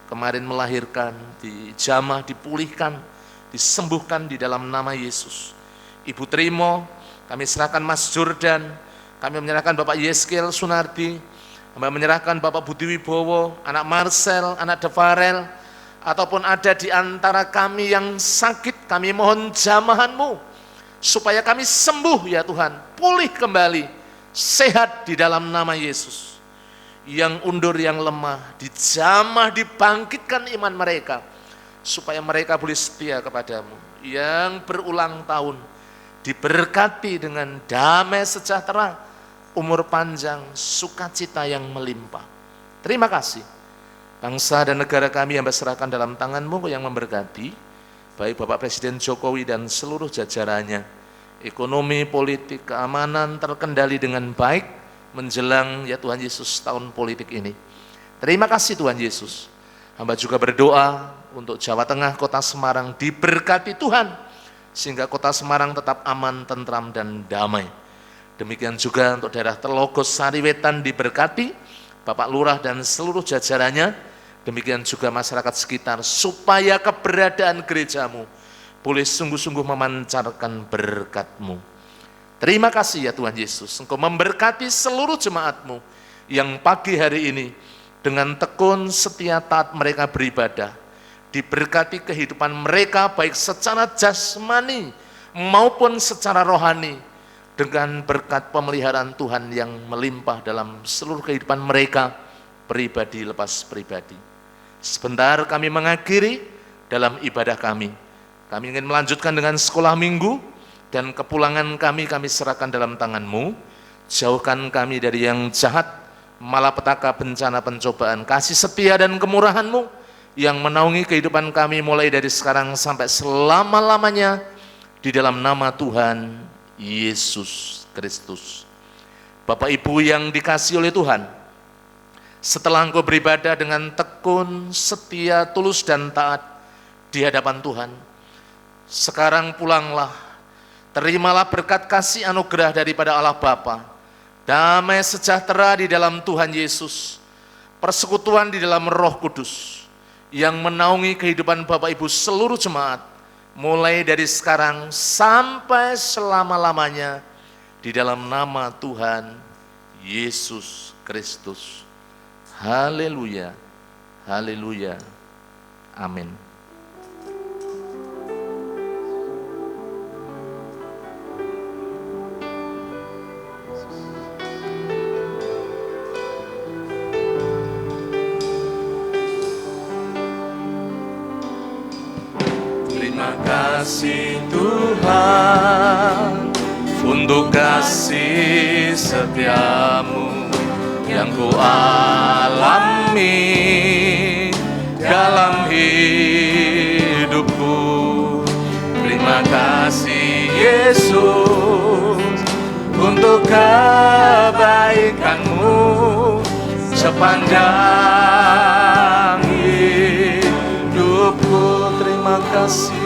kemarin melahirkan, dijamah, dipulihkan, disembuhkan di dalam nama Yesus. Ibu Trimo, kami serahkan Mas Jordan, kami menyerahkan Bapak Yeskel Sunardi, kami menyerahkan Bapak Budi Wibowo, anak Marcel, anak Devarel, ataupun ada di antara kami yang sakit, kami mohon jamahan-Mu, supaya kami sembuh ya Tuhan, pulih kembali, sehat di dalam nama Yesus. Yang undur, yang lemah, dijamah, dibangkitkan iman mereka, supaya mereka boleh setia kepadamu. Yang berulang tahun, diberkati dengan damai sejahtera, umur panjang, sukacita yang melimpah. Terima kasih. Bangsa dan negara kami yang berserahkan dalam tangan-Mu yang memberkati, baik Bapak Presiden Jokowi dan seluruh jajarannya. Ekonomi, politik, keamanan terkendali dengan baik menjelang ya Tuhan Yesus tahun politik ini. Terima kasih Tuhan Yesus. Hamba juga berdoa untuk Jawa Tengah, Kota Semarang diberkati Tuhan, sehingga Kota Semarang tetap aman, tentram, dan damai. Demikian juga untuk daerah Telogos, Sariwetan diberkati, Bapak Lurah dan seluruh jajarannya. Demikian juga masyarakat sekitar, supaya keberadaan gereja-Mu boleh sungguh-sungguh memancarkan berkat-Mu. Terima kasih ya Tuhan Yesus, Engkau memberkati seluruh jemaat-Mu yang pagi hari ini dengan tekun setia taat mereka beribadah. Diberkati kehidupan mereka baik secara jasmani maupun secara rohani, dengan berkat pemeliharaan Tuhan yang melimpah dalam seluruh kehidupan mereka, pribadi lepas pribadi. Sebentar kami mengakhiri dalam ibadah kami. Kami ingin melanjutkan dengan sekolah minggu, dan kepulangan kami serahkan dalam tangan-Mu. Jauhkan kami dari yang jahat, malapetaka, bencana, pencobaan. Kasih setia dan kemurahan-Mu yang menaungi kehidupan kami mulai dari sekarang sampai selama-lamanya, di dalam nama Tuhan Yesus Kristus. Bapak Ibu yang dikasihi oleh Tuhan, setelah Engkau beribadah dengan tekun, setia, tulus, dan taat di hadapan Tuhan, sekarang pulanglah. Terimalah berkat kasih anugerah daripada Allah Bapa, damai sejahtera di dalam Tuhan Yesus, persekutuan di dalam Roh Kudus, yang menaungi kehidupan Bapak Ibu seluruh jemaat, mulai dari sekarang sampai selama-lamanya, di dalam nama Tuhan Yesus Kristus. Haleluya, haleluya, amin. Terima kasih Tuhan untuk kasih setia-Mu yang ku alami dalam hidupku. Terima kasih Yesus untuk kebaikan-Mu sepanjang hidupku. Terima kasih